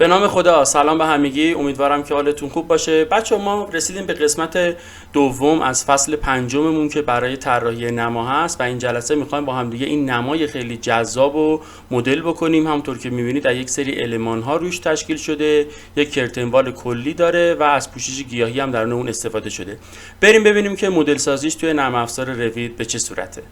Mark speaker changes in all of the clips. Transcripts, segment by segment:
Speaker 1: به نام خدا. سلام به همگی، امیدوارم که حالتون خوب باشه. بچه ما رسیدیم به قسمت دوم از فصل پنجممون که برای طراحی نما هست و این جلسه میخوایم با هم دیگه این نمای خیلی جذاب و مدل بکنیم. همونطور که میبینید از یک سری المان ها روش تشکیل شده، یک کرتنوال کلی داره و از پوشش گیاهی هم در اون استفاده شده. بریم ببینیم که مدل سازیش توی نرم افزار روید به چه صورته.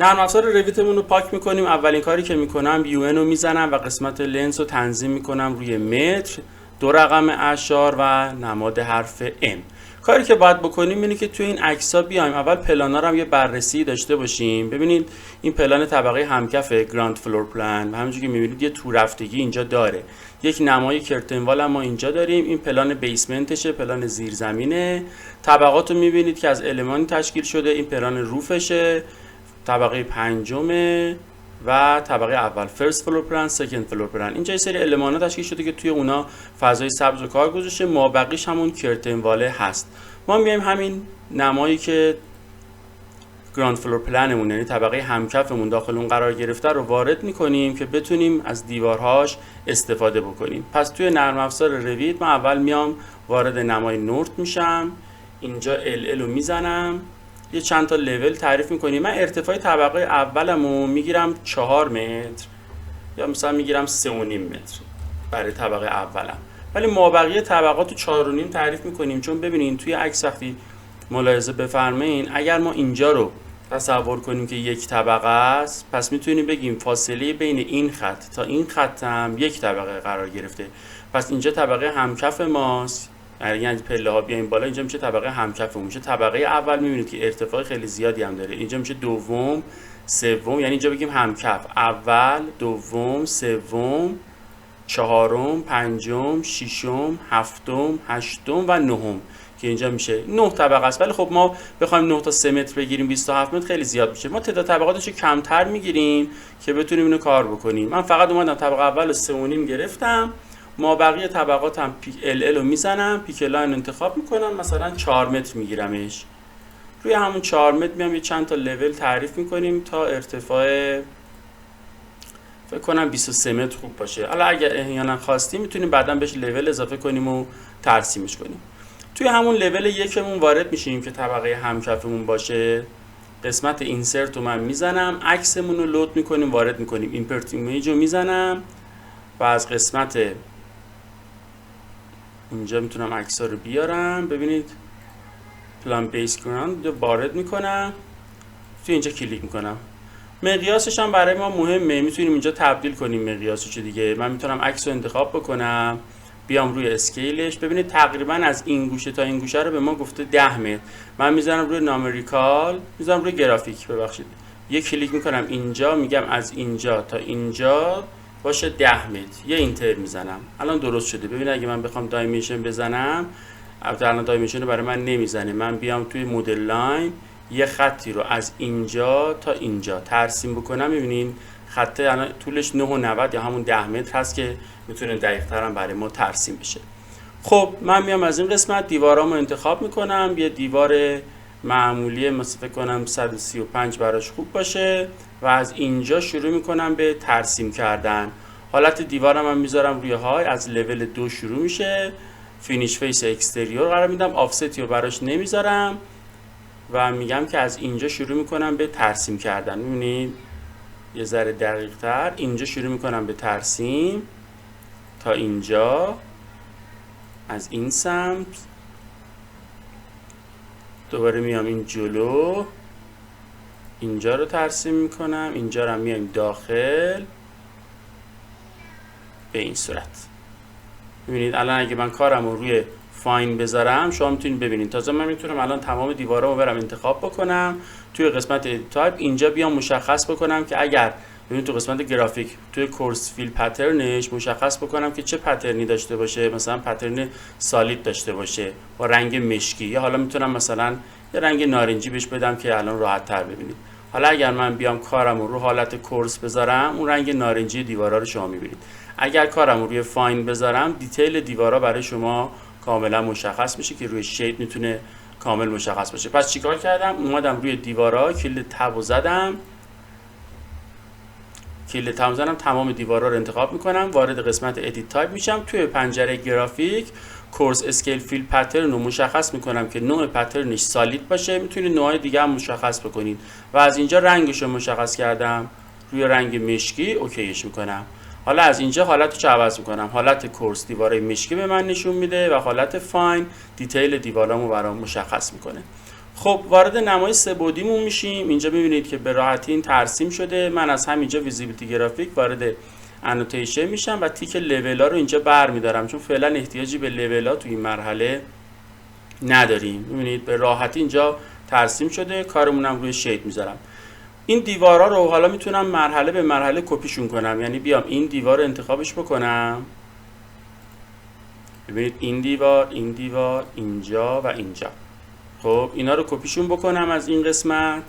Speaker 1: نرم افزار رویتمون رو پاک میکنیم. اولین کاری که میکنم یو ان رو میزنم و قسمت لنس رو تنظیم میکنم روی متر، 2 رقم اعشار و نماد حرف ام. کاری که باید بکنیم اینه که توی این عکس‌ها بیایم اول پلانا رو هم یه بررسی داشته باشیم. ببینید این پلان طبقه همکف گراند فلور پلان و همونجوری که میبینید یه تو رفتگی اینجا داره. یک نمای کرتنوال هم ما اینجا داریم. این پلان بیسمنتشه، پلان زیرزمینه. طبقات رو میبینید که از المانی تشکیل شده. این پلان روفشه، طبقه پنجمه و طبقه اول فرست فلور پلان، سکند فلور پلان. اینجا یه سری المانا تشکیل شده که توی اونا فضای سبز و کار گذاشته، مابقیش همون کرتنواله هست. ما میایم همین نمایی که گراند فلور پلانمون یعنی طبقه همکفمون داخل اون قرار گرفته رو وارد میکنیم که بتونیم از دیوارهاش استفاده بکنیم. پس توی نرم افزار روید من اول میام وارد نمای نورت میشم، اینجا ال رو میزنم، یه چند تا لول تعریف میکنیم. من ارتفاع طبقه اولمو میگیرم 4 متر یا مثلا میگیرم 3.5 متر برای طبقه اولم، ولی مابقی طبقات رو 4.5 تعریف میکنیم. چون ببینین توی عکس وقتی ملاحظه بفرمایین، اگر ما اینجا رو تصور کنیم که یک طبقه است، پس میتونیم بگیم فاصله بین این خط تا این خط هم یک طبقه قرار گرفته. پس اینجا طبقه همکف ماست، یعنی پله ها بیایم بالا، اینجا میشه طبقه همکفمون. میشه طبقه اول، میبینید که ارتفاع خیلی زیادی هم داره. اینجا میشه دوم، سوم، یعنی اینجا بگیم همکف اول، دوم، سوم، چهارم، پنجم، ششم، هفتم، هشتم و نهم که اینجا میشه 9 طبقه است. ولی خب ما بخوایم 9 تا 3 متر بگیریم 27 متر خیلی زیاد میشه. ما تعداد طبقاتش کمتر میگیریم که بتونیم اینو کار بکنیم. من فقط اومدم طبقه اول رو 3.5 گرفتم. ما بقیه طبقات هم ال رو میزنم، پیک لاین انتخاب میکنم، مثلا 4 متر میگیرمش. روی همون 4 متر میام یه چند تا لول تعریف میکنیم تا ارتفاع فکر کنم 23 متر خوب باشه. حالا اگر احیانا خواستیم میتونیم بعدا بهش لول اضافه کنیم و ترسیمش کنیم. توی همون لول یکمون وارد میشیم که طبقه همکفمون باشه. قسمت اینسرت رو من میزنم، عکسمون رو لود میکنیم، وارد میکنیم، ایمپورت ایمیج رو میزنم و از قسمت اینجا میتونم عکس‌ها رو بیارم. ببینید پلان بیس گراند رو وارد میکنم، توی اینجا کلیک میکنم. مقیاسش هم برای ما مهمه، میتونیم اینجا تبدیل کنیم مقیاسش دیگه. من میتونم عکس رو انتخاب بکنم، بیام روی اسکیلش. ببینید تقریبا از این گوشه تا این گوشه رو به ما گفته 10 متر. من میذارم روی نامریکال، میذارم روی گرافیک، ببخشید، یه کلیک میکنم اینجا، میگم از اینجا تا اینجا باشه 10 متر، یه اینتر میزنم. الان درست شده. ببین اگه من بخوام دایمنشن بزنم، الان دایمنشن رو برای من نمیزنه. من بیام توی مدل لاین یه خطی رو از اینجا تا اینجا ترسیم بکنم، میبینین خط الان طولش 9.90 یا همون 10 متر هست که میتونه دقیق تر هم برای ما ترسیم بشه. خب من میام از این قسمت دیوارامو انتخاب میکنم. یه دیوار معمولی مثلا فکر کنم 135 براش خوب باشه و از اینجا شروع میکنم به ترسیم کردن. حالت دیوارم هم میذارم روی های، از لول 2 شروع میشه. فینیش فیس اکستریور قرار میدم، آفستی رو براش نمیذارم و میگم که از اینجا شروع میکنم به ترسیم کردن. میبینید یه ذره دقیق تر اینجا شروع میکنم به ترسیم تا اینجا. از این سمت دوباره میام این جلو، اینجا رو ترسیم میکنم، اینجا رو میایم داخل به این صورت. ببینید الان اگه من کارم رو روی فاین بذارم شما میتونید ببینید. تازه من میتونم الان تمام دیوارا رو برم انتخاب بکنم، توی قسمت ادیت تایپ اینجا بیام مشخص بکنم که اگر ببینید تو قسمت گرافیک توی کورس فیل پترنش مشخص بکنم که چه پترنی داشته باشه، مثلا پترن سالید داشته باشه با رنگ مشکی، یا حالا میتونم مثلا یه رنگ نارنجی بهش بدم که الان راحت تر ببینید. حالا اگر من بیام کارم رو حالت کورس بذارم، اون رنگ نارنجی دیوارا رو شما میبینید. اگر کارم رو روی فاین بذارم، دیتیل دیوارا برای شما کاملا مشخص میشه که روی شید میتونه کامل مشخص باشه. پس چیکار کردم؟ اومدم روی دیوارا کلید تب زدم، تمام دیوارا رو انتخاب میکنم، وارد قسمت ادیت تایپ میشم، توی پنجره گرافیک کورس اسکیل فیل پترن رو مشخص میکنم که نوع پترنش سالید باشه. میتونید نوعای دیگه هم مشخص بکنید و از اینجا رنگش رو مشخص کردم، روی رنگ مشکی اوکیش میکنم. حالا از اینجا حالتش رو عوض میکنم، حالت کورس دیواره مشکی به من نشون میده و حالت فاین دیتیل دیوارامو برام مشخص میکنه. خب وارد نمای سه بعدیمون میشیم. اینجا میبینید که به راحتی این ترسیم شده. من از همینجا ویزیبیلیتی گرافیک وارد انوتیشن میشم و تیک لول ها رو اینجا برمیدارم، چون فعلا احتیاجی به لول ها تو این مرحله نداریم. میبینید به راحتی اینجا ترسیم شده. کارمونم روی شید میذارم. این دیوارا رو حالا میتونم مرحله به مرحله کپیشون کنم، یعنی بیام این دیوار رو انتخابش بکنم. ببینید این دیوار، اینجا و اینجا. خب اینا رو کپیشون بکنم از این قسمت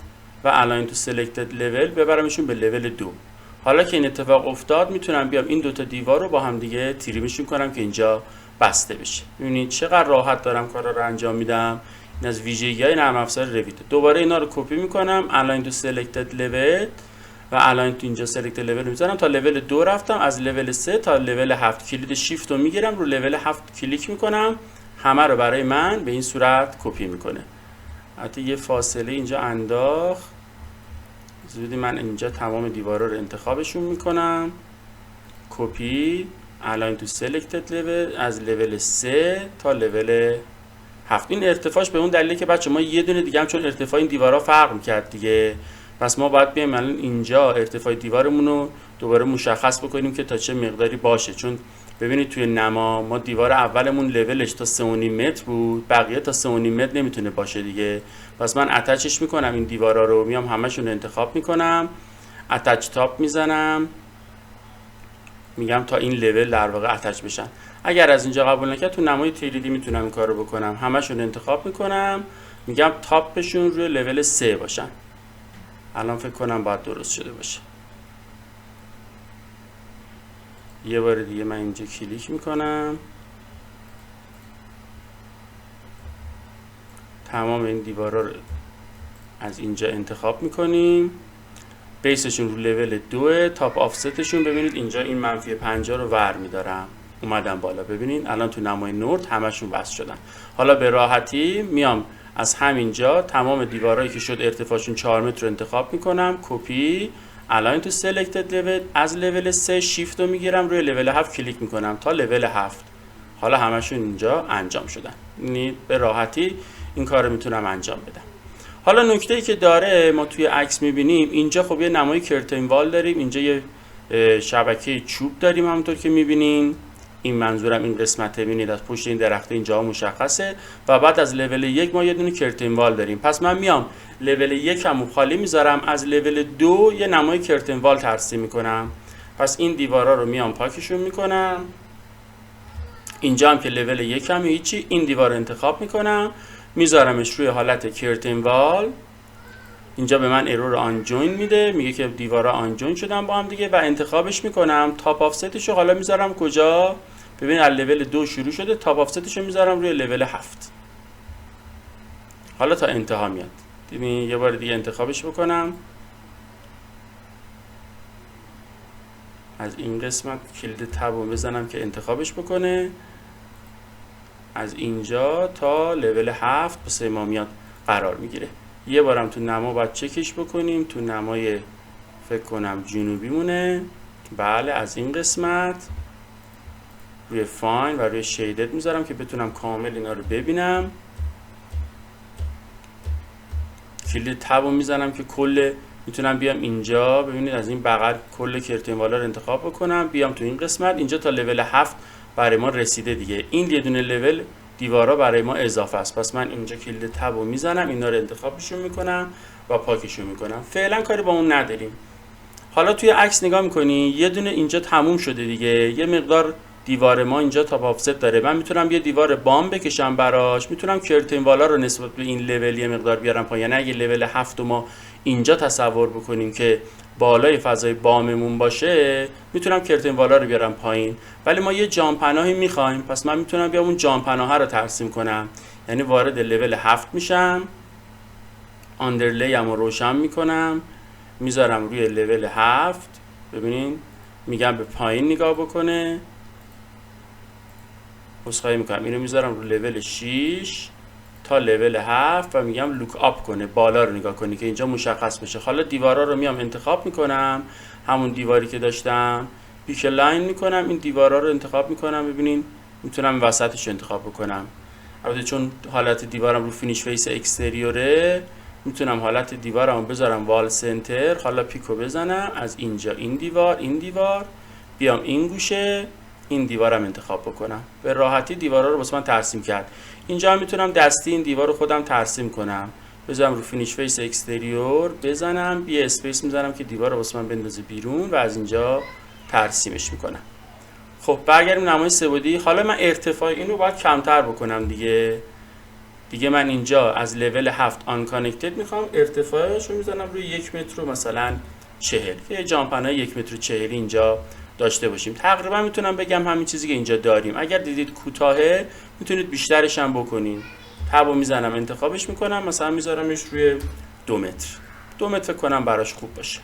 Speaker 1: و الاین تو سلکتد لول ببرمشون به لول 2. حالا که این اتفاق افتاد میتونم بیام این دوتا دیوار رو با هم دیگه تریمشون کنم که اینجا بسته بشه. ببینید چقدر راحت دارم کارا رو انجام میدم. این از ویژگی‌های نرم افزار رویت. دوباره اینا رو کپی میکنم، الاین تو سلکتد لول و الاین تو اینجا سلکتد لول میذارم تا لول 2 رفتم. از لول 3 تا لول 7 کلید شیفت رو میگیرم، رو لول 7 کلیک میکنم، همه رو برای من به این صورت کپی میکنه. حتی یه فاصله اینجا انداخت. زودی من اینجا تمام دیوارا رو انتخابشون میکنم، کپی، الاین تو سلکتد لول از لول 3 تا لول 7. این ارتفاعش به اون دلیله که بچه ما یه دونه دیگه هم چون ارتفاع این دیوارا فرق میکرد دیگه، پس ما باید بیایم الان اینجا ارتفاع دیوارمون رو دوباره مشخص بکنیم که تا چه مقداری باشه. چون ببینید توی نما ما دیوار اولمون لولش تا 3.5 متر بود، بقیه تا 3.5 متر نمیتونه باشه دیگه. پس من اتچش میکنم این دیوارا رو، میام همشون رو انتخاب میکنم، اتچ تاپ میزنم، میگم تا این لول در واقع اتچ بشن. اگر از اینجا قبول نکرد تو نمای تریدی میتونم این کار رو بکنم، همشون انتخاب میکنم، میگم تاپشون روی لول 3 باشن. الان فکر کنم باید درست شده باشه. یه بار دیگه من اینجا کلیک میکنم، تمام این دیوارا رو از اینجا انتخاب میکنیم، بیسشون رو لول 2، تاپ آفستشون ببینید اینجا این منفی 50 رو ور میدارم، اومدم بالا. ببینید الان تو نمای نورد همشون وصل شدن. حالا به راحتی میام از همینجا تمام دیوارایی که شد ارتفاعشون 4 متر رو انتخاب میکنم، کپی، الاین تو سلکتد لول، از لول 3 شیفت رو میگیرم، روی لول 7 کلیک میکنم تا لول 7. حالا همشون اینجا انجام شدن. یعنی به راحتی این کار رو میتونم انجام بدم. حالا نکته‌ای که داره ما توی عکس میبینیم، اینجا خب یه نمای کرتن وال داریم، اینجا یه شبکه چوب داریم همونطور که میبینین. این منظورم این قسمت ببینید از پشت این درخت اینجا مشخصه و بعد از لول 1 ما یه دونه کرتن وال داریم. پس من میام لول 1 هم خالی میذارم، از لول 2 یه نمای کرتن وال ترسیم میکنم. پس این دیوارا رو میام پاکشون میکنم. اینجا هم که لول 1 هم هیچی، این دیوار رو انتخاب میکنم، میذارمش روی حالت کرتن وال. اینجا به من ارور آن جوین میده، میگه که دیوارا آن جوین شدن با هم دیگه و انتخابش میکنم. تاپ آفستش رو حالا میذارم کجا؟ ببین از لول 2 شروع شده، تاپ آفستش رو میذارم روی لول 7. حالا تا انتها میاد. ببین یه بار دیگه انتخابش بکنم. از این قسمت کلید تب رو بزنم که انتخابش بکنه. از اینجا تا لول 7 به 3 میاد قرار میگیره. یه بارم تو نما باید چکش بکنیم، تو نمای فکر کنم جنوبی مونه. بله از این قسمت روی فاین و روی شیدد میذارم که بتونم کامل اینا رو ببینم. کلید تب رو میزنم که کل میتونم بیام اینجا ببینید از این بغل کل کرتن والا رو انتخاب بکنم، بیام تو این قسمت اینجا تا لول 7 برای ما رسیده دیگه. این یه دونه لول دیوارا برای ما اضافه است. پس من اینجا کلید تب رو میزنم، اینا رو انتخابشون میکنم و پاکشون میکنم. فعلا کاری با اون نداریم. حالا توی عکس نگاه میکنی یه دونه اینجا تموم شده دیگه، یه مقدار دیوار ما اینجا تاپ آفست داره. من میتونم یه دیوار بام بکشم براش، میتونم کرتن والا رو نسبت به این لول یه مقدار بیارم پایین. یعنی اگه لول 7 ما اینجا تصور بکنیم که بالای فضای باممون باشه، میتونم کرتن والا رو بیارم پایین. ولی ما یه جام پناهی میخوایم، پس من میتونم بیام اون جام پناه رو ترسیم کنم. یعنی وارد لول 7 میشم، آندرلی رو روشن میکنم، میذارم روی لول 7. ببینین میگم به پایین نگاه بکنه، عذرخواهی میکنم اینو میذارم رو لول 6 تا لول 7 و میگم لوک آپ کنه، بالا رو نگاه کنی که اینجا مشخص بشه. حالا دیوارا رو میام انتخاب میکنم، همون دیواری که داشتم پیک لاین میکنم، این دیوارا رو انتخاب میکنم. ببینین میتونم وسطش رو انتخاب بکنم. البته چون حالت دیوارم رو فینیش فیس اکستریوره میتونم حالت دیوارم بذارم وال سنتر. حالا پیکو بزنم از اینجا این دیوار بیام این گوشه این دیوارم انتخاب بکنم. به راحتی دیوارا رو واسه من ترسیم کرد. اینجا هم میتونم دستی این دیوار رو خودم ترسیم کنم. بذارم رو فینیش فیس اکستریور بزنم، یه اسپیس میذارم که دیوار رو واسه من بندازه بیرون و از اینجا ترسیمش میکنم. خب برگردیم نمای سه‌بعدی. حالا من ارتفاع این رو باید کمتر بکنم دیگه من اینجا از لول 7 آن کانکتد میخوام، ارتفاعش رو میزنم روی 1 متر مثلا 40 که جامپنای 1 متر 40 اینجا داشته باشیم. تقریبا میتونم بگم همین چیزی که اینجا داریم. اگر دیدید کوتاهه میتونید بیشترش هم بکنین. تابو میزنم انتخابش میکنم، مثلا میذارمش روی 2 متر. 2 متر فکر کنم براش خوب باشه.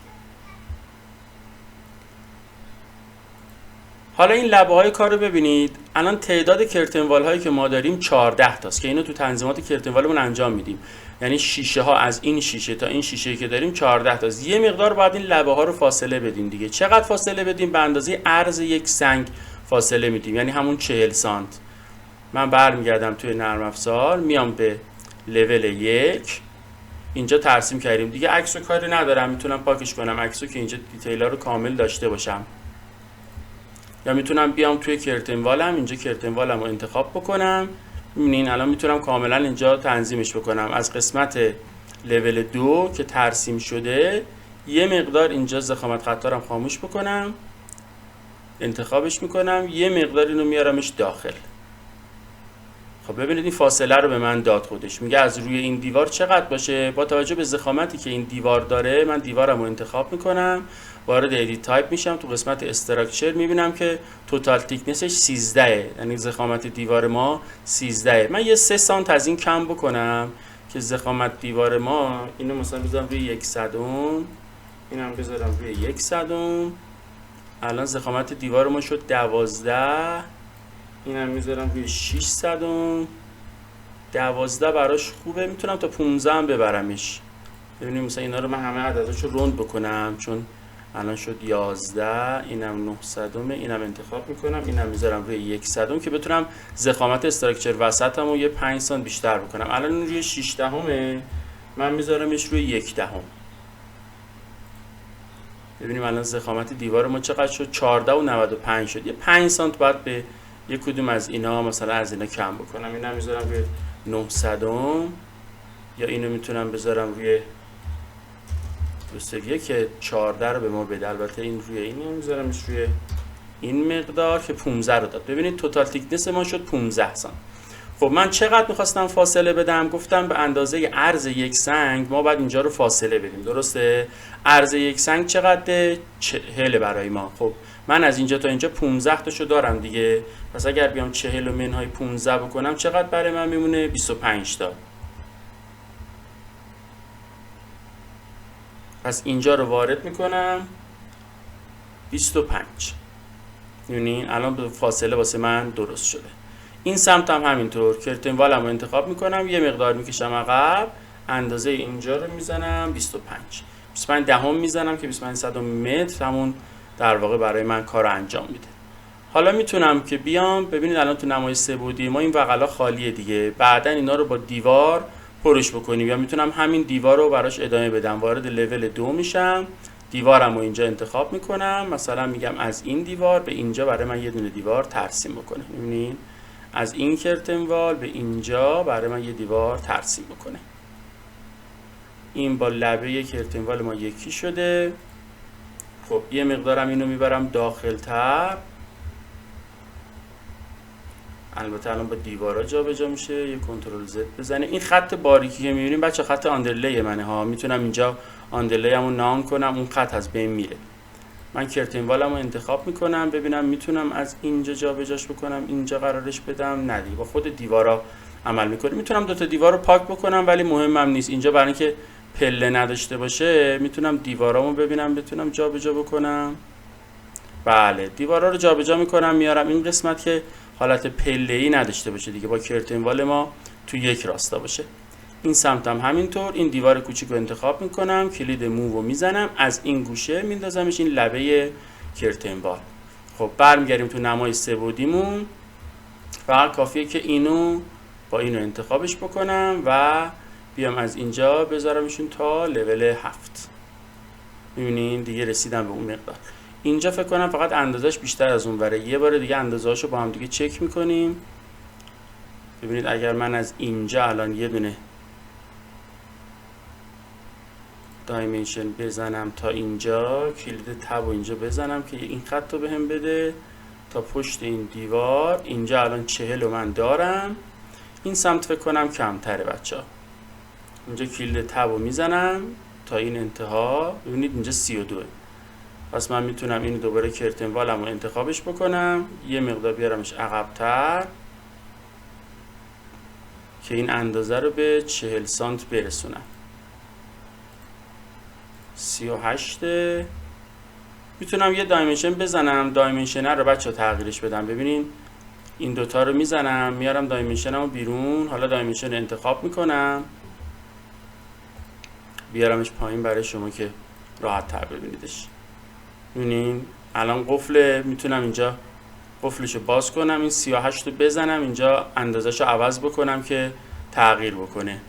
Speaker 1: حالا این لبه های کار رو ببینید. الان تعداد کرتن وال هایی که ما داریم 14 تاست که اینو تو تنظیمات کرتن والمون انجام میدیم. یعنی شیشه ها از این شیشه تا این شیشه که داریم 14 تاست. یه مقدار باید این لبه ها رو فاصله بدیم دیگه. چقدر فاصله بدیم؟ به اندازه عرض یک سنگ فاصله میدیم، یعنی همون 40 سانت. من برمیگردم توی نرم افزار، میام به لول 1. اینجا ترسیم کردیم دیگه. عکسو کاری ندارم، میتونم پاکش کنم عکسو که اینجا دیتیل‌ها رو کامل داشته باشم. یا میتونم بیام توی کرتن والم، اینجا کرتن والم رو انتخاب بکنم. میبینین الان میتونم کاملا اینجا تنظیمش بکنم. از قسمت لول 2 که ترسیم شده یه مقدار اینجا ضخامت خطارم خاموش بکنم، انتخابش میکنم، یه مقدار اینو میارمش داخل. خب ببینید این فاصله رو به من داد خودش. میگه از روی این دیوار چقدر باشه. با توجه به ضخامتی که این دیوار داره من دیوارم رو انتخاب میکنم، وارد ادیت تایپ میشم، تو قسمت استراکچر میبینم که توتال تیکنسش 13 یعنی ضخامت دیوار ما 13. من یه 3 سانت از این کم بکنم که ضخامت دیوار ما، اینو مثلا بذارم روی 100، اینم بذارم روی 100. الان ضخامت دیوار ما شد 12، اینم میذارم روی 600. 12 براش خوبه، میتونم تا 15 هم ببرمش. ببینیم مثلا اینا رو من همه عدداشو روند بکنم، چون الان شد 11. اینم 900، اینم انتخاب میکنم، اینم میذارم روی 100 که بتونم ضخامت استراکچر وسطم رو یه 5 سانت بیشتر بکنم. الان روی 6 دهمه، من میذارمش روی 1 دهم. ببینیم الان ضخامت دیوار ما چقدر شد، 14 و 95 شد. یه 5 سانت باید به یک کدوم از اینا مثلا از اینا کم بکنم. اینا میذارم روی 900 یا اینو میتونم بذارم روی 21 که 14 رو به ما بده. البته این روی اینو میذارمش روی این مقدار که 15 رو داد. ببینید توتال تیکنس ما شد 15 سانت. خب من چقدر میخواستم فاصله بدم؟ گفتم به اندازه عرض یک سنگ ما باید اینجا رو فاصله بدیم. درسته؟ عرض یک سنگ چقدره؟ 40 برای ما. خب من از اینجا تا اینجا 15 تاشو دارم دیگه. پس اگر بیام 40 منهای 15 بکنم چقدر برای من میمونه؟ 25 تا. پس اینجا رو وارد میکنم 25. یعنی الان فاصله واسه من درست شده. این سمت هم همینطور کرتن والم رو انتخاب میکنم، یه مقدار میکشم عقب، اندازه اینجا رو میزنم 25 دهم میزنم که 25 متر همون در واقع برای من کار انجام میده. حالا میتونم که بیام ببینید الان تو نمای سه‌بعدی ما این بغلا خالیه دیگه، بعدا اینا رو با دیوار پرش بکنیم، یا میتونم همین دیوار رو براش ادامه بدم. وارد لول 2 میشم، دیوارم رو اینجا انتخاب میکنم، مثلا میگم از این دیوار به اینجا برای من یه دونه دیوار ترسیم بکنه. میبینید از این کرتن وال به اینجا برای من یه دیوار ترسیم بکنه. این با لبه کرتن وال ما یکی شده. خب یه مقدارم اینو میبرم داخل تر. البته الان با دیوارا جابجا میشه، یه کنترل زد بزنه. این خط باریکی که میبینیم بچه خط آندرلی منه ها، میتونم اینجا آندرلیمو نام کنم، اون خط از بین میره. من کرتن والمو انتخاب میکنم، ببینم میتونم از اینجا جابجاش بکنم، اینجا قرارش بدم. ندی با خود دیوارا عمل میکنه. میتونم 2 تا دیوار رو پاک بکنم ولی مهمم نیست. اینجا برای اینکه پله نداشته باشه میتونم دیوارامو ببینم بتونم جابجا بکنم. بله دیوارا رو جابجا میکنم میارم این قسمت که حالت پله‌ای نداشته باشه دیگه، با کرتن وال ما تو یک راستا باشه. این سمتم همینطور این دیوار کوچیک رو انتخاب میکنم، کلید موو رو میزنم، از این گوشه میندازمش این لبه کرتن وال. خب برمیگردیم تو نمای 3 بعدیمون. فقط کافیه که اینو با اینو انتخابش بکنم و بیام از اینجا بذارمشون تا لول 7. میبینین دیگه رسیدم به اون مقدار. اینجا فکر کنم فقط اندازش بیشتر از اون بره. یه بار دیگه اندازه‌اشو با هم دیگه چک میکنیم. ببینید اگر من از اینجا الان یه دونه دایمنشن بزنم تا اینجا، کلید تب و اینجا بزنم که این خط رو بهم بده تا پشت این دیوار. اینجا الان 40 رو من دارم، این سمت فکر کنم کمتره بچه ها. اینجا کلید تب رو میزنم تا این انتها، ببینید اینجا 32. پس من میتونم اینو دوباره کرتن والم رو انتخابش بکنم، یه مقدار بیارمش عقب‌تر که این اندازه رو به 40 سانت برسونم. 38. میتونم یه دایمنشن بزنم، دایمنشن رو بچه ها تغییرش بدم. ببینین این دوتا رو میزنم میارم دایمنشنم رو بیرون. حالا دایمنشن رو انتخاب میکنم بیارمش پایین برای شما که راحت تر ببینیدش. ببینین الان قفله، میتونم اینجا قفلش رو باز کنم، این 38 رو بزنم اینجا اندازش رو عوض بکنم که تغییر بکنه.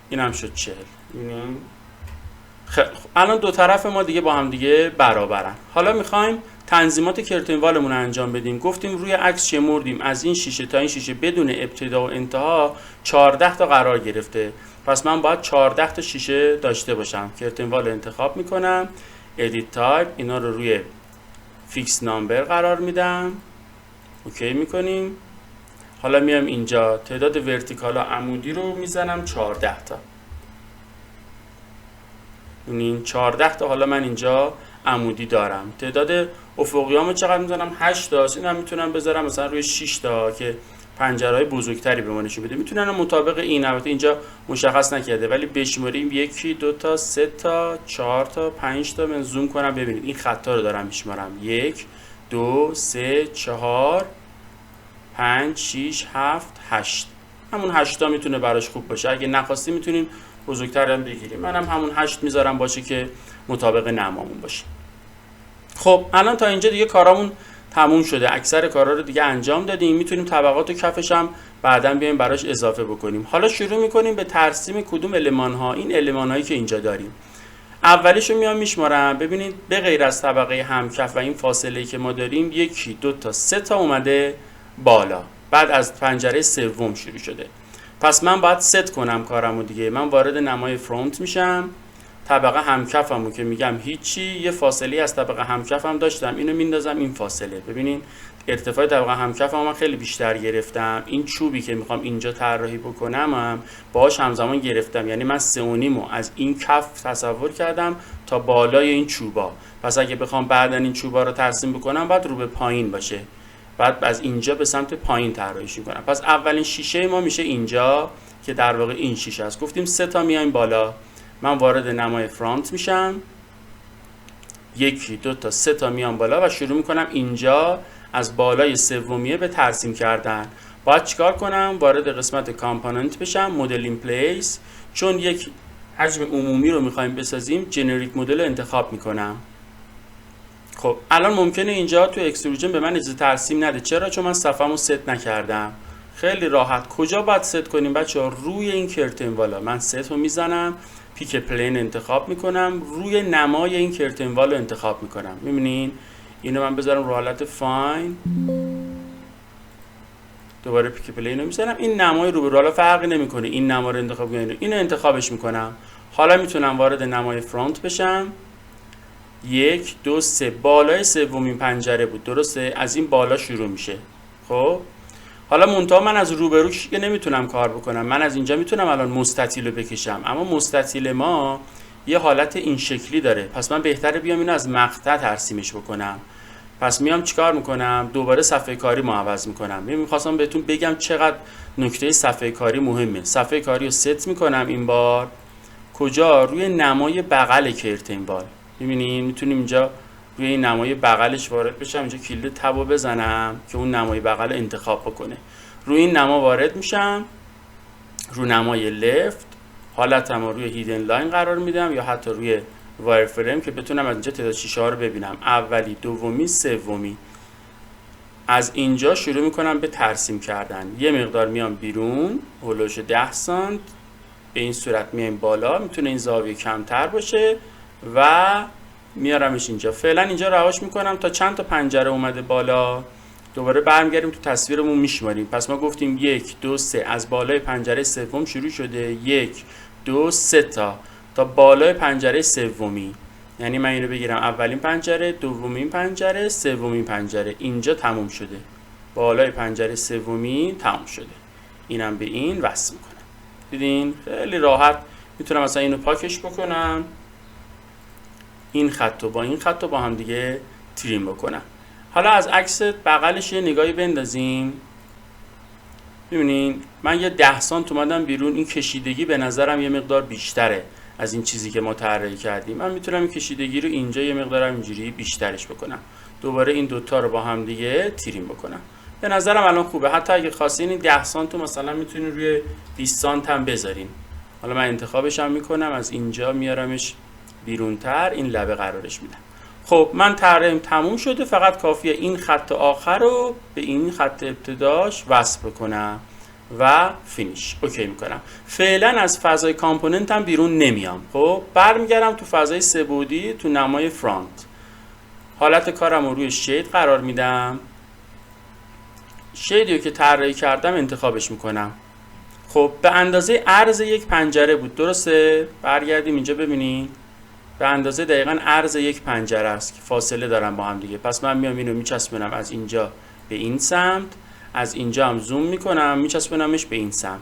Speaker 1: اینم شد 40. ببینین خیلی خوب. الان دو طرف ما دیگه با هم دیگه برابرن. حالا میخوایم تنظیمات کرتن والمون رو انجام بدیم. گفتیم روی عکس شمردیم از این شیشه تا این شیشه بدون ابتدا و انتها 14 تا قرار گرفته. پس من باید 14 تا شیشه داشته باشم. کرتن وال رو انتخاب میکنم، ادیت تایپ، اینا رو روی فیکس نامبر قرار میدم، اوکی میکنیم. حالا میام اینجا تعداد ورتیکال و عمودی رو میزنم 14 تا. این 14 تا حالا من اینجا عمودی دارم. تعداد افقیامو چقدر میزنم؟ 8 تا. این هم میتونم بذارم مثلا روی 6 تا که پنجره‌های بزرگتری به ما نشون بده. میتونن مطابق این، البته اینجا مشخص نکرده ولی بشماریم 1 2 تا 3 تا 4 تا 5 تا. من زوم کنم ببینید این خطا رو دارم میشمارم. 1 2 3 4 5 6 7 8. همون 8 تا میتونه براش خوب باشه. اگه نخواستی میتونیم بزرگتر هم بگیریم. منم همون 8 میذارم باشه که مطابق نمامون باشه. خب الان تا اینجا دیگه کارامون تموم شده. اکثر کارا رو دیگه انجام دادیم. میتونیم طبقات و کفش هم بعداً بیایم براش اضافه بکنیم. حالا شروع میکنیم به ترسیم کدوم المان ها. این المان هایی که اینجا داریم اولیش رو میام میشمارم. ببینید به غیر از طبقه همکف و این فاصله که ما داریم 1 2 تا 3 تا اومده بالا، بعد از پنجره سوم شروع شده. پس من باید ست کنم کارمو دیگه. من وارد نمای فرونت میشم، طبقه همکفمو که میگم هیچی، یه فاصله از طبقه همکفم داشتم، اینو میندازم این فاصله. ببینین ارتفاع طبقه همکفم من خیلی بیشتر گرفتم. این چوبی که میخوام اینجا طراحی بکنم باهاش همزمان گرفتم، یعنی من 3.5 از این کف تصور کردم تا بالای این چوبا. پس اگه بخوام بعدن این چوبا رو ترسیم بکنم باید رو به پایین باشه، بعد از اینجا به سمت پایین طراحیش میکنم. پس اولین شیشه ما میشه اینجا که در واقع این شیشه است. گفتیم 3 تا میایم بالا. من وارد نمای فرانت میشم، 1 2 تا 3 تا میام بالا و شروع میکنم اینجا از بالای سومیه به ترسیم کردن. باید چیکار کنم؟ وارد قسمت کامپوننت بشم، مدل این پلیس، چون یک حجم عمومی رو میخوایم بسازیم جنریک مدل رو انتخاب میکنم. خب الان ممکنه اینجا تو اکستروژن به من اجازه ترسیم نده. چرا؟ چون من صفحه‌مو ست نکردم. خیلی راحت. کجا باید ست کنیم بچه‌ها؟ روی این کرتن والا. من ست رو میزنم، پیک پلین انتخاب میکنم، روی نمای این کرتن وال رو انتخاب میکنم. میبینین اینو من بذارم رو حالت فاین، دوباره پیک پلین رو میزنم، این نمای رو به رو. حالا فرقی نمیکنه این نما رو انتخاب کنم، اینو انتخابش میکنم. حالا میتونم وارد نمای فرونت بشم. 1 2 3 بالای سومین پنجره بود، درسته؟ از این بالا شروع میشه. خب حالا منتها من از روبرو که نمیتونم کار بکنم. من از اینجا میتونم الان مستطیل رو بکشم، اما مستطیل ما یه حالت این شکلی داره. پس من بهتره بیام اینو از مقطع ترسیمش بکنم. پس میام چیکار میکنم؟ دوباره صفحه کاری ما عوض میکنم. میخواستم بهتون بگم چقدر نکته صفحه کاری مهمه. صفحه کاری رو ست میکنم این بار کجا؟ روی نمای بغل کرتن وال. ببینین میتونیم اینجا روی این نمای بغلش وارد بشم. اینجا کلید تب رو بزنم که اون نمای بغل انتخاب بکنه. روی این نما وارد میشم، رو نمای لفت حالتم رو روی هیدن لاین قرار میدم یا حتی روی وایر فریم که بتونم از اینجا تعداد شیشه ها رو ببینم، اولی، دومی، سومی. از اینجا شروع میکنم به ترسیم کردن. یه مقدار میام بیرون، هولوش 10 سانت، به این صورت میایم بالا. میتونه این زاویه کمتر باشه و میارمش اینجا. فعلا اینجا رهاش میکنم تا چند تا پنجره اومده بالا. دوباره برمیگردیم تو تصویرمون میشماریم. پس ما گفتیم 1 2 3 از بالای پنجره سوم شروع شده، 1 2 3 تا بالای پنجره سومی. یعنی من اینو بگیرم اولین پنجره، دومین پنجره، سومین پنجره، اینجا تموم شده. بالای پنجره سومی تموم شده. اینم به این وصل میکنم. دیدین خیلی راحت میتونم مثلا اینو پاکش بکنم، این خط رو با این خط رو با هم دیگه تریم بکنم. حالا از عکس بغلش یه نگاهی بندازیم. ببینین من یه 10 سانت اومدم بیرون. این کشیدگی به نظرم یه مقدار بیشتره از این چیزی که ما طراحی کردیم. من میتونم این کشیدگی رو اینجا یه مقدار اینجوری بیشترش بکنم. دوباره این دوتا رو با هم دیگه تریم بکنم. به نظرم الان خوبه. حتی اگه خواستین این 10 سانت رو مثلا میتونین روی 20 سانت هم بذارین. حالا من انتخابش هم میکنم، از اینجا میارمش بیرونتر، این لبه قرارش میدم. خب من طراحیم تموم شده، فقط کافیه این خط آخر رو به این خط ابتداش وصل بکنم و فینیش. اوکی میکنم. فعلا از فضای کامپوننت هم بیرون نمیام. خب برمیگردم تو فضای سه بعدی، تو نمای فرانت. حالت کارم رو روی شید قرار میدم. شیدی رو که طراحی کردم انتخابش میکنم. خب به اندازه عرض یک پنجره بود، درسته؟ برگردیم اینجا ببینین به اندازه دقیقاً عرض یک پنجره است که فاصله دارم با هم دیگه. پس من میام اینو میچسبونم از اینجا به این سمت، از اینجا هم زوم میکنم میچسبونمش به این سمت.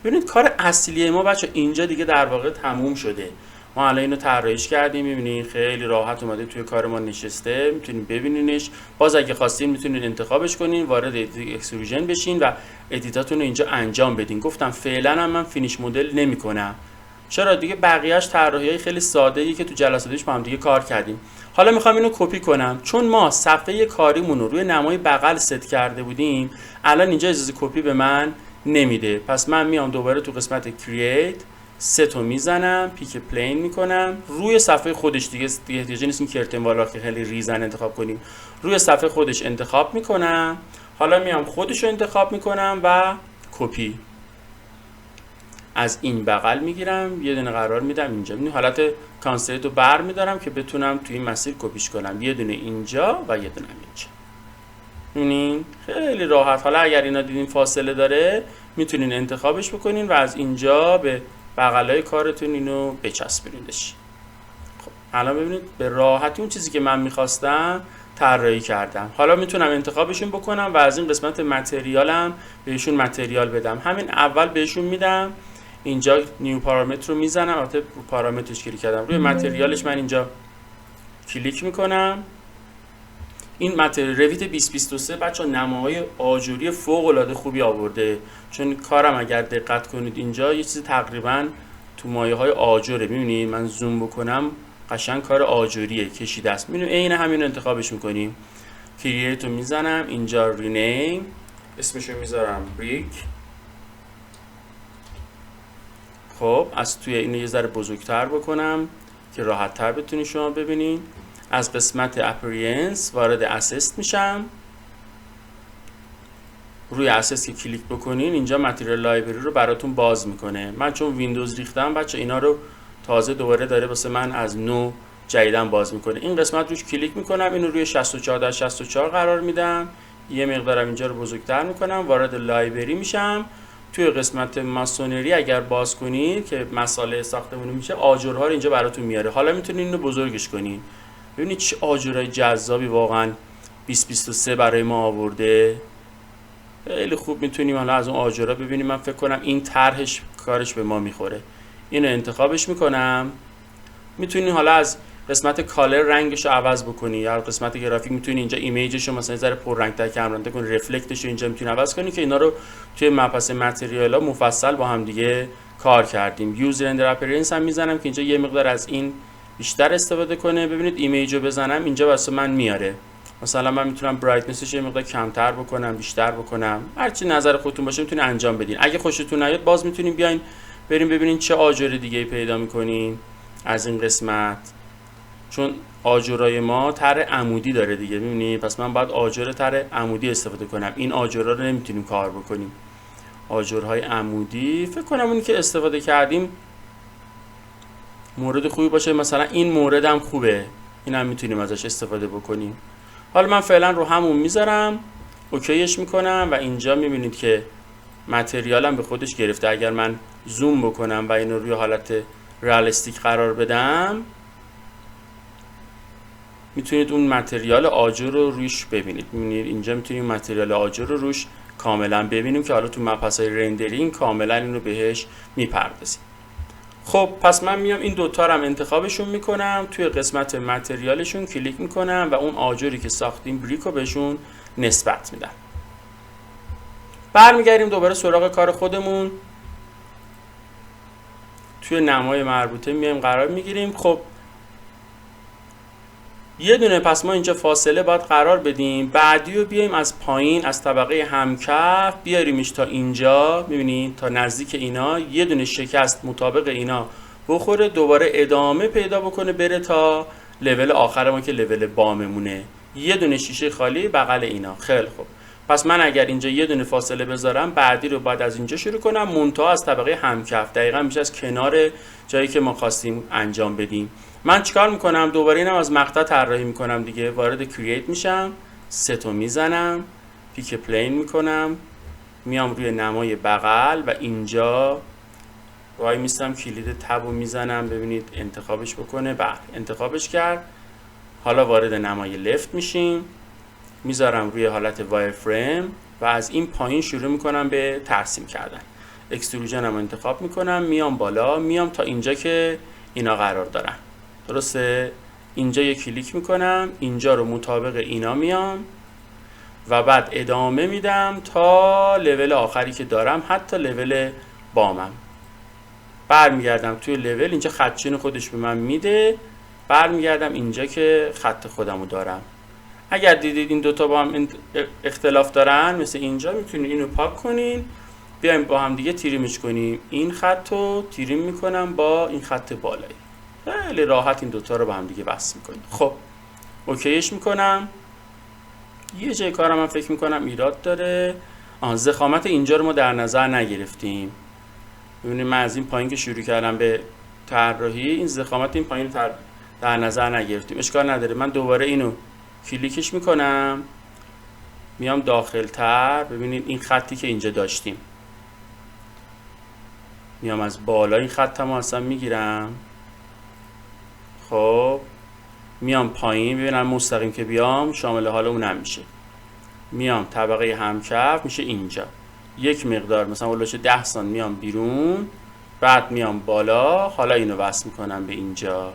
Speaker 1: ببینید کار اصلی ما بچه اینجا دیگه در واقع تموم شده. ما الان اینو طراحیش کردیم، میبینید خیلی راحت اومده توی کار ما نشسته. میتونید ببینینش. باز اگه خواستین میتونید انتخابش کنین، وارد اکستروژن بشین و ادیتاتون رو اینجا انجام بدین. گفتم فعلا هم من فینیش مدل نمیکنم. چرا؟ دیگه بقیه‌اش طراحی‌های خیلی ساده‌ای که تو جلساتش با هم دیگه کار کردیم. حالا میخوام اینو کپی کنم. چون ما صفحه کاریمون رو روی نمای بغل ست کرده بودیم، الان اینجا اجازه کپی به من نمیده. پس من میام دوباره تو قسمت کرییت ست رو میزنم، پیک پلین میکنم روی صفحه خودش. دیگه احتیاجی نیست این کرتن والا که خیلی ریزن انتخاب کنیم. روی صفحه خودش انتخاب میکنم. حالا میام خودش رو انتخاب میکنم و کپی از این بغل میگیرم، یه دونه قرار میدم اینجا. این حالت کانستریت رو بر میدارم که بتونم توی این مسیر کپیش کنم. یه دونه اینجا و یه دونه اینجا. ببینین خیلی راحت. حالا اگر اینا دیدین فاصله داره میتونین انتخابش بکنین و از اینجا به بغلای کارتون اینو بچسبونیدش. خب الان ببینید به راحتی اون چیزی که من میخواستم طراحی کردم. حالا میتونم انتخابشون بکنم و از این قسمت متریالم بهشون متریال بدم. همین اول بهشون میدم. اینجا نیو پارامتر رو میزنم. البته پارامترش کلیک کردم. روی متریالش من اینجا کلیک میکنم. این متریال رویت 2023 بچا نماهای آجوری فوق العاده خوبی آورده. چون کارم اگر دقت کنید اینجا یه چیز تقریبا تو مایه های آجوره. میبینید من زوم بکنم قشنگ کار آجوریه، کشیده است. میبینید عین همین رو انتخابش میکنیم. کرییت رو میزنم اینجا، رینیم اسمشو میذارم بریک. خب از توی اینو یه ذره بزرگتر بکنم که راحت تر بتونید شما ببینید. از قسمت اپریانس وارد اسست میشم. روی اسست که کلیک بکنین اینجا متریال لایبرری رو براتون باز میکنه. من چون ویندوز ریختم بچه اینا رو تازه دوباره داره واسه من از نو جدیدن باز میکنه. این قسمت روش کلیک میکنم، اینو روی 64x64 قرار میدم. یه مقدارم اینجا رو بزرگتر میکنم، وارد لایبرری میشم. توی قسمت ماسونری اگر باز کنید که مساله ساختمونی میشه، آجرها رو اینجا براتون میاره. حالا میتونید اینو بزرگش کنین. ببینید چه آجرای جذابی واقعا 2023 برای ما آورده. خیلی خوب میتونیم حالا از اون آجرها ببینیم. من فکر کنم این طرحش کارش به ما میخوره. اینو انتخابش میکنم. میتونین حالا از قسمت کالر رنگش رو عوض بکنی، یا قسمت گرافیک میتونی اینجا ایمیجش رو مثلا ذره پررنگ‌تر کمرنگ کنی، رفلکتش رو اینجا میتونی عوض کنی که اینا رو توی مبحث متریال ها مفصل با هم دیگه کار کردیم. یوز رندر اپرینس هم میزنم که اینجا یه مقدار از این بیشتر استفاده کنه. ببینید ایمیج رو بزنم اینجا واسه من میاره، مثلا من میتونم برایتنسش یه مقدار کمتر بکنم، بیشتر بکنم، هرچی نظر خودتون باشه میتونید انجام بدین. اگه خوشتون نیاد باز میتونیم بیاین بریم ببینین چه آجر دیگه پیدا میکنین از این قسمت، چون آجرای ما تر عمودی داره دیگه، میبینید؟ پس من باید آجر تر عمودی استفاده کنم. این آجرها رو نمیتونیم کار بکنیم. آجرهای عمودی فکر کنم اونی که استفاده کردیم مورد خوبی باشه، مثلا این مورد هم خوبه، این هم میتونیم ازش استفاده بکنیم. حالا من فعلا رو همون میذارم، اوکیش میکنم و اینجا میبینید که متریالم به خودش گرفته. اگر من زوم بکنم و اینو روی حالت ریالستیک قرار بدم میتونید اون متریال آجر رو روش ببینید. میبینید اینجا میتونیم متریال آجر رو روش کاملا ببینیم که حالا تو مبحث‌های رندرینگ کاملا این رو بهش میپردازیم. خب پس من میام این دوتا رو هم انتخابشون میکنم، توی قسمت متریالشون کلیک میکنم و اون آجری که ساختیم بریک رو بهشون نسبت میدم. برمیگردیم دوباره سراغ کار خودمون، توی نمای مربوطه میایم قرار میگیریم. خب یه دونه پس ما اینجا فاصله باید قرار بدیم، بعدی رو بیایم از پایین از طبقه همکف بیاریمش تا اینجا، میبینید تا نزدیک اینا، یه دونه شکست مطابق اینا بخوره، دوباره ادامه پیدا بکنه بره تا لول آخر ما که لول باممونه، یه دونه شیشه خالی بغل اینا. خیلی خوب، پس من اگر اینجا یه دونه فاصله بذارم بعدی رو باید از اینجا شروع کنم منتها از طبقه همکف، دقیقاً میشه از کنار جایی که ما خواستیم انجام بدیم. من چیکار میکنم؟ دوباره اینم از مقطع طراحی میکنم دیگه، وارد کرییت میشم، ستو میزنم، پیک پلین میکنم، میام روی نمای بغل و اینجا وای میستم، کلید تب رو میزنم، ببینید انتخابش بکنه. بله انتخابش کرد. حالا وارد نمای لفت میشیم، میذارم روی حالت وایر فریم و از این پایین شروع میکنم به ترسیم کردن. اکستروژن هم انتخاب میکنم، میام بالا، میام تا اینجا که اینا قرار دارن، درسته؟ اینجا یه کلیک میکنم، اینجا رو مطابق اینا میام و بعد ادامه میدم تا لول آخری که دارم، حتی لول بامم. برمیگردم توی لول، اینجا خطچین خودش به من میده، برمیگردم اینجا که خط خودمو دارم. اگر دیدید این دوتا با هم اختلاف دارن مثل اینجا، میتونید اینو پاک کنین، بیایم با هم دیگه تریمش کنیم. این خط رو تریم میکنم با این خط بالایی، خیلی راحت این دوتا رو با هم دیگه وصل میکنیم. خب اوکیش میکنم. یه جای کارم من فکر میکنم ایراد داره، ضخامت اینجا رو ما در نظر نگرفتیم. ببینید من از این پایین که شروع کردم به طراحی، این ضخامت این پایین رو در نظر نگرفتیم. اشکال نداره، من دوباره اینو کلیکش میکنم، میام داخلتر، ببینید این خطی که اینجا داشتیم، میام از بالا این خط هم اصلا میگیرم. خب میام پایین، ببینم مستقیم که بیام شامل حال اونم میشه، میام طبقه همکف میشه اینجا، یک مقدار مثلا ولوش 10 سانت میام بیرون، بعد میام بالا، حالا اینو وصل میکنم به اینجا.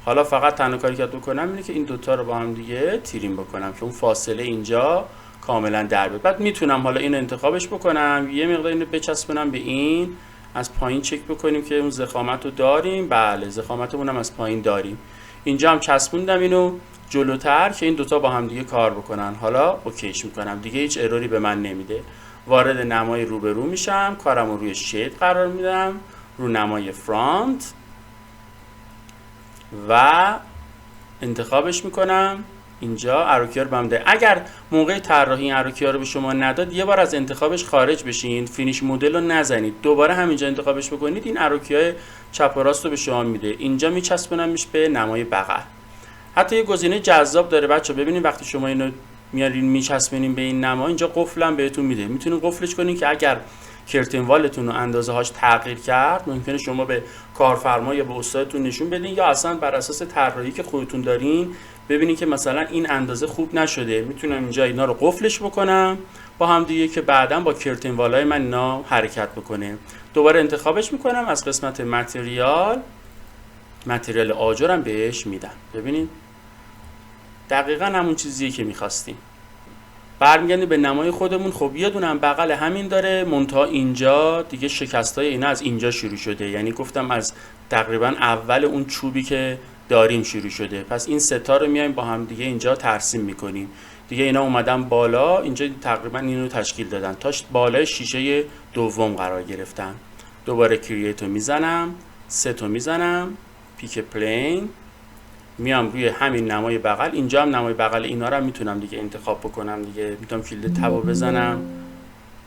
Speaker 1: حالا فقط تنها کاری که بکنم اینه که این دوتا رو با هم دیگه تریم بکنم که اون فاصله اینجا کاملا در بیاد. بعد میتونم حالا اینو انتخابش بکنم، یه مقدار اینو بچسبونم به این، از پایین چک بکنیم که اون ضخامت رو داریم. بله ضخامتمون هم از پایین داریم. اینجا هم چسبوندم اینو جلوتر که این دوتا با هم دیگه کار بکنن. حالا اوکیش میکنم، دیگه هیچ اروری به من نمیده. وارد نمای روبرو میشم، کارم رو روی شید قرار میدم، رو نمای فرانت و انتخابش میکنم. اینجا اروکیا رو بمده. اگر موقع طراحی این اروکیا رو به شما نداد، یه بار از انتخابش خارج بشین، فینیش مدل رو نزنید، دوباره همینجا انتخابش بکنید، این اروکیای چپ و راست رو به شما میده. اینجا میچسبونمش به نمای بغل. حتی یه گزینه جذاب داره بچه، ببینید وقتی شما اینو میارین میچسبونین به این نما، اینجا قفل هم بهتون میده، میتونین قفلش کنین که اگر کرتن والتون رو اندازه هاش تغییر کرد، ممکنه شما به کارفرما یا به استادتون نشون بدین، یا اصلا بر اساس طراحی که خودتون دارین ببینید که مثلا این اندازه خوب نشده، میتونم اینجا اینا رو قفلش بکنم با هم دیگه که بعداً با کرتن والای من اینا حرکت بکنه. دوباره انتخابش میکنم، از قسمت متریال متریال آجرم بهش میدم. ببینید دقیقا همون چیزیه که میخواستیم. برمیگردیم به نمای خودمون. خب یه دونه هم بغل همین داره، منتها اینجا دیگه شکستای اینا از اینجا شروع شده، یعنی گفتم از تقریبا اول اون چوبی که داریم شروع شده. پس این ستا رو میایم با هم دیگه اینجا ترسیم میکنیم دیگه. اینا اومدن بالا، اینجا تقریبا اینو تشکیل دادن تا بالای شیشه دوم قرار گرفتن. دوباره کرییت رو میزنم، ست رو میزنم، پیک پلین، میام روی همین نمای بغل. اینجا هم نمای بغل اینا رو میتونم دیگه انتخاب بکنم دیگه. میتونم کلید تب رو بزنم،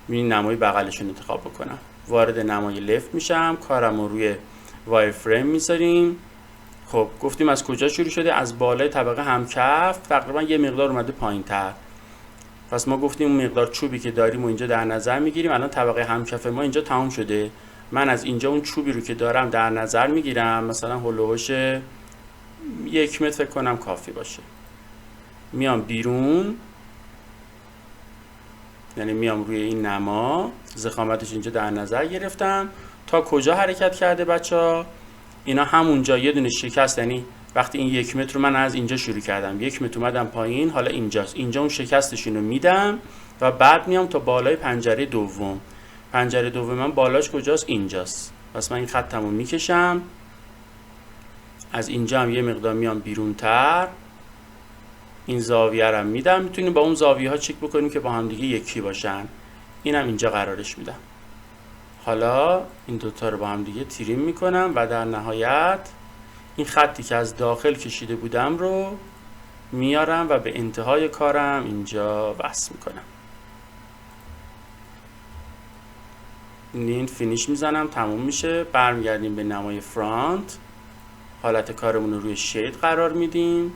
Speaker 1: این نمای بغلشون انتخاب بکنم. وارد نمای لفت میشم، کارم رو روی وایر فریم میذاریم. خب گفتیم از کجا شروع شده؟ از بالای طبقه همکف تقریبا یه مقدار اومده پایین تر. پس ما گفتیم اون مقدار چوبی که داریم و اینجا در نظر میگیریم. الان طبقه همکف ما اینجا تمام شده. من از اینجا اون چوبی رو که دارم در نظر میگیرم، مثلا هولوش 1 متر فکر کنم کافی باشه. میام بیرون، یعنی میام روی این نما، ضخامتش اینجا در نظر گرفتم. تا کجا حرکت کرده بچه‌ها؟ اینا همونجا یه دونه شکست، یعنی وقتی این 1 متر رو من از اینجا شروع کردم، 1 متر اومدم پایین، حالا اینجاست. اینجا اون شکستشون رو میدم و بعد میام تا بالای پنجره دوم. پنجره دوم من بالاش کجاست؟ اینجاست. پس من این خطمو میکشم، از اینجا هم یه مقدار میام بیرون تر، این زاویه رو میدم. میتونیم با اون زاویه ها چک بکنیم که با هم دیگه یکی باشن. اینم اینجا قرارش میدم. حالا این دوتا رو با هم دیگه تریم میکنم و در نهایت این خطی که از داخل کشیده بودم رو میارم و به انتهای کارم اینجا وصل میکنم. این فینیش میزنم، تموم میشه. برمیگردیم به نمای فرانت، حالت کارمون رو روی شید قرار میدیم.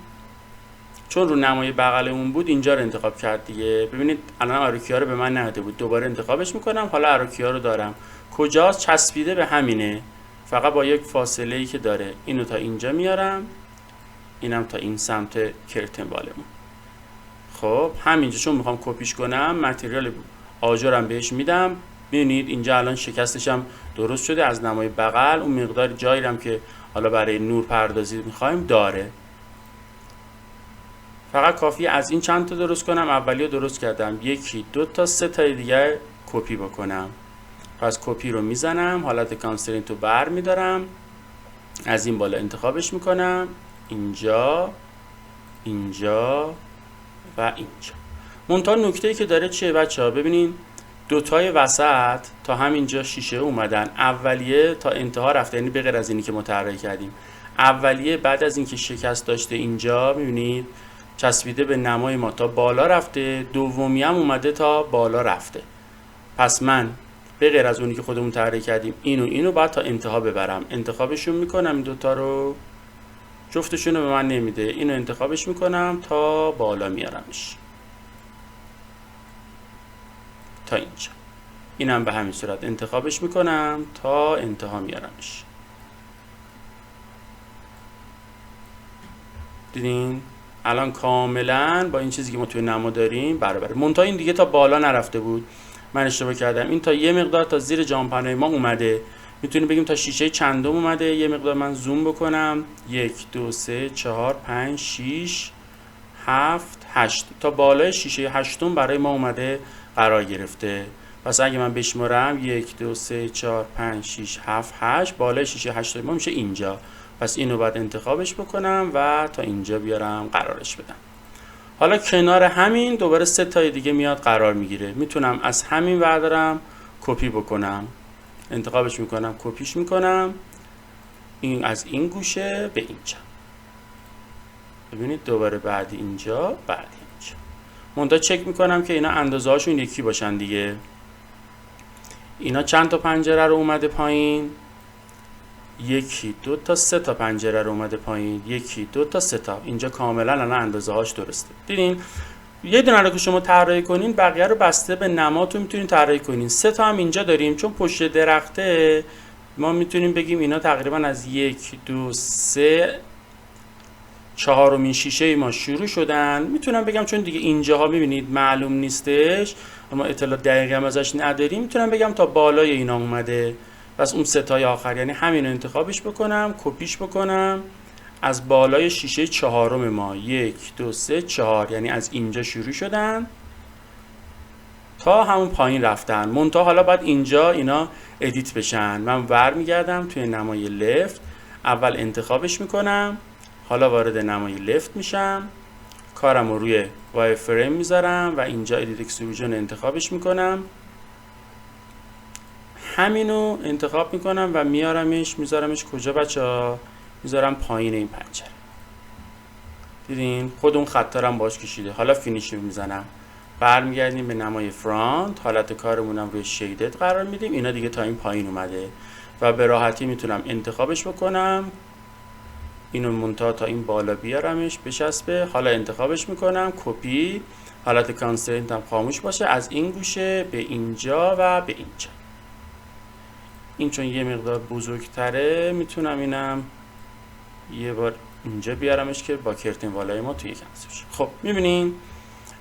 Speaker 1: چون رو نمای بغلمون بود اینجا رو انتخاب کرد دیگه. ببینید الان آروکیا رو به من نداده بود، دوباره انتخابش میکنم. حالا آروکیا رو دارم، کجاست؟ چسبیده به همینه، فقط با یک فاصله ای که داره. اینو تا اینجا میارم، اینم تا این سمت کرتن بالمون. خب همینجا چون میخوام کپیش کنم، متریال آجرم بهش میدم. ببینید اینجا الان شکستش هم درست شده. از نمای بغل اون مقدار جایی هم که حالا برای نور پردازی میخوایم داره. فقط کافیه از این چند تا درست کنم. اولیو درست کردم، 1 2 تا 3 تا دیگه کپی بکنم. پس کپی رو میزنم، حالت کانسترینت رو بر میدارم، از این بالا انتخابش میکنم، اینجا، اینجا و اینجا. منتها نکته‌ای که داره چیه بچه‌ها؟ ببینین دوتای وسط تا همینجا شیشه اومدن، اولیه تا انتها رفته، یعنی به غیر از اینی که ما طراحی کردیم. اولیه بعد از اینکه شکست داشته اینجا میبینید چسبیده به نمای ما تا بالا رفته، دومی هم اومده تا بالا رفته. پس من به غیر از اونی که خودمون طراحی کردیم اینو باید تا انتها ببرم. انتخابشون میکنم، این دوتا رو جفتشون رو به من نمیده، اینو انتخابش میکنم تا بالا میارمش تا اینجا. اینم به همین صورت انتخابش میکنم تا انتها میارمش. دیدین الان کاملا با این چیزی که ما توی نما داریم برابره. منتها این دیگه تا بالا نرفته بود، من اشتباه کردم. این تا یه مقدار تا زیر جامپنای ما اومده، میتونیم بگیم تا شیشه چندم اومده. یه مقدار من زوم بکنم، 1 2 3 4 5 6 7 8 تا بالای شیشه هشتم برای ما اومده قرار گرفته. پس اگه من بشمارم 1 2 3 4 5 6 7 8 بالای شیشه هشتم ما میشه اینجا. پس اینو باید انتخابش بکنم و تا اینجا بیارم قرارش بدم. حالا کنار همین دوباره 3 تا دیگه میاد قرار میگیره. میتونم از همین بردارم کپی بکنم، انتخابش میکنم، کپیش میکنم، این از این گوشه به اینجا. ببینید دوباره بعد اینجا، بعد اینجا. منتها چک میکنم که اینا اندازه هاشون یکی باشن دیگه. اینا چند تا پنجره رو اومده پایین؟ 1 2 تا 3 تا پنجره رو اومده پایین. 1 2 تا 3 تا. اینجا کاملا الان اندازه هاش درسته. دیدین یه دونه رو که شما طراحی کنین، بقیه رو بسته به نماتون میتونین طراحی کنین. 3 تا هم اینجا داریم، چون پشت درخته ما میتونیم بگیم اینا تقریبا از 1 2 3 چهارمین شیشه ما شروع شدن. میتونم بگم چون دیگه اینجاها میبینید معلوم نیستش، اما اطلاع دقیقی هم ازش نداریم، میتونم بگم تا بالای اینا اومده. پس اون ستای آخر یعنی همین رو انتخابش بکنم، کپیش بکنم از بالای شیشه چهارم ما 1 2 3 4 یعنی از اینجا شروع شدن تا همون پایین رفتن. منتها حالا باید اینجا اینا ادیت بشن. من برمیگردم توی نمای لفت، اول انتخابش میکنم، حالا وارد نمای لفت میشم، کارم رو روی وای فریم میذارم و اینجا ادیت اکستروژن انتخابش میکنم، همینو انتخاب میکنم و میذارمش کجا بچه‌ها؟ میذارم پایین این پنجره. دیدین خود اون خطا رو هم باش کشیده. حالا فینیش رو میزنم، برمیگردیم به نمای فرانت، حالت کارمونم روی شیدد قرار میدیم. اینا دیگه تا این پایین اومده و به راحتی میتونم انتخابش بکنم، اینو منتها تا این بالا بیارمش بچسبه. حالا انتخابش میکنم، کپی، حالت کانسترینت هم خاموش باشه، از این گوشه به اینجا و به اینجا. این چون یه مقدار بزرگتره میتونم اینم یه بار اینجا بیارمش که با کرتن والای ما توی کنسل بشه. خب میبینین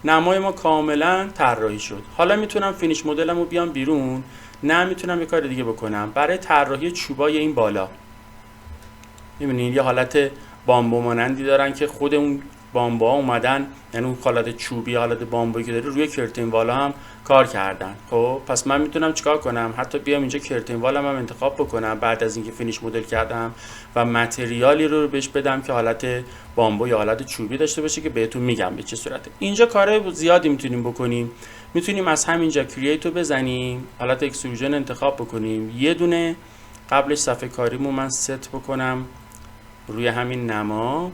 Speaker 1: نمای ما کاملا طراحی شد. حالا میتونم فینیش مدلمو بیام بیرون، نه میتونم یه کار دیگه بکنم برای طراحی چوبای این بالا. میبینین یه حالت بامبو مانندی دارن که خود اون بامبوها اومدن، یعنی اون حالت چوبی، حالت بامبویی که داره روی کرتن والا هم کار کردن. خب پس من میتونم چیکار کنم؟ حتی بیام اینجا کرتن والم هم انتخاب بکنم بعد از اینکه فینیش مدل کردم و متریالی رو بهش بدم که حالت بامبو یا حالت چوبی داشته باشه که بهتون میگم به چه صورته. اینجا کارهای زیادی میتونیم بکنیم. میتونیم از همینجا کرییت رو بزنیم، حالت اکستروژن انتخاب بکنیم، یه دونه قبلش صفحه کاریمو من ست بکنم روی همین نما،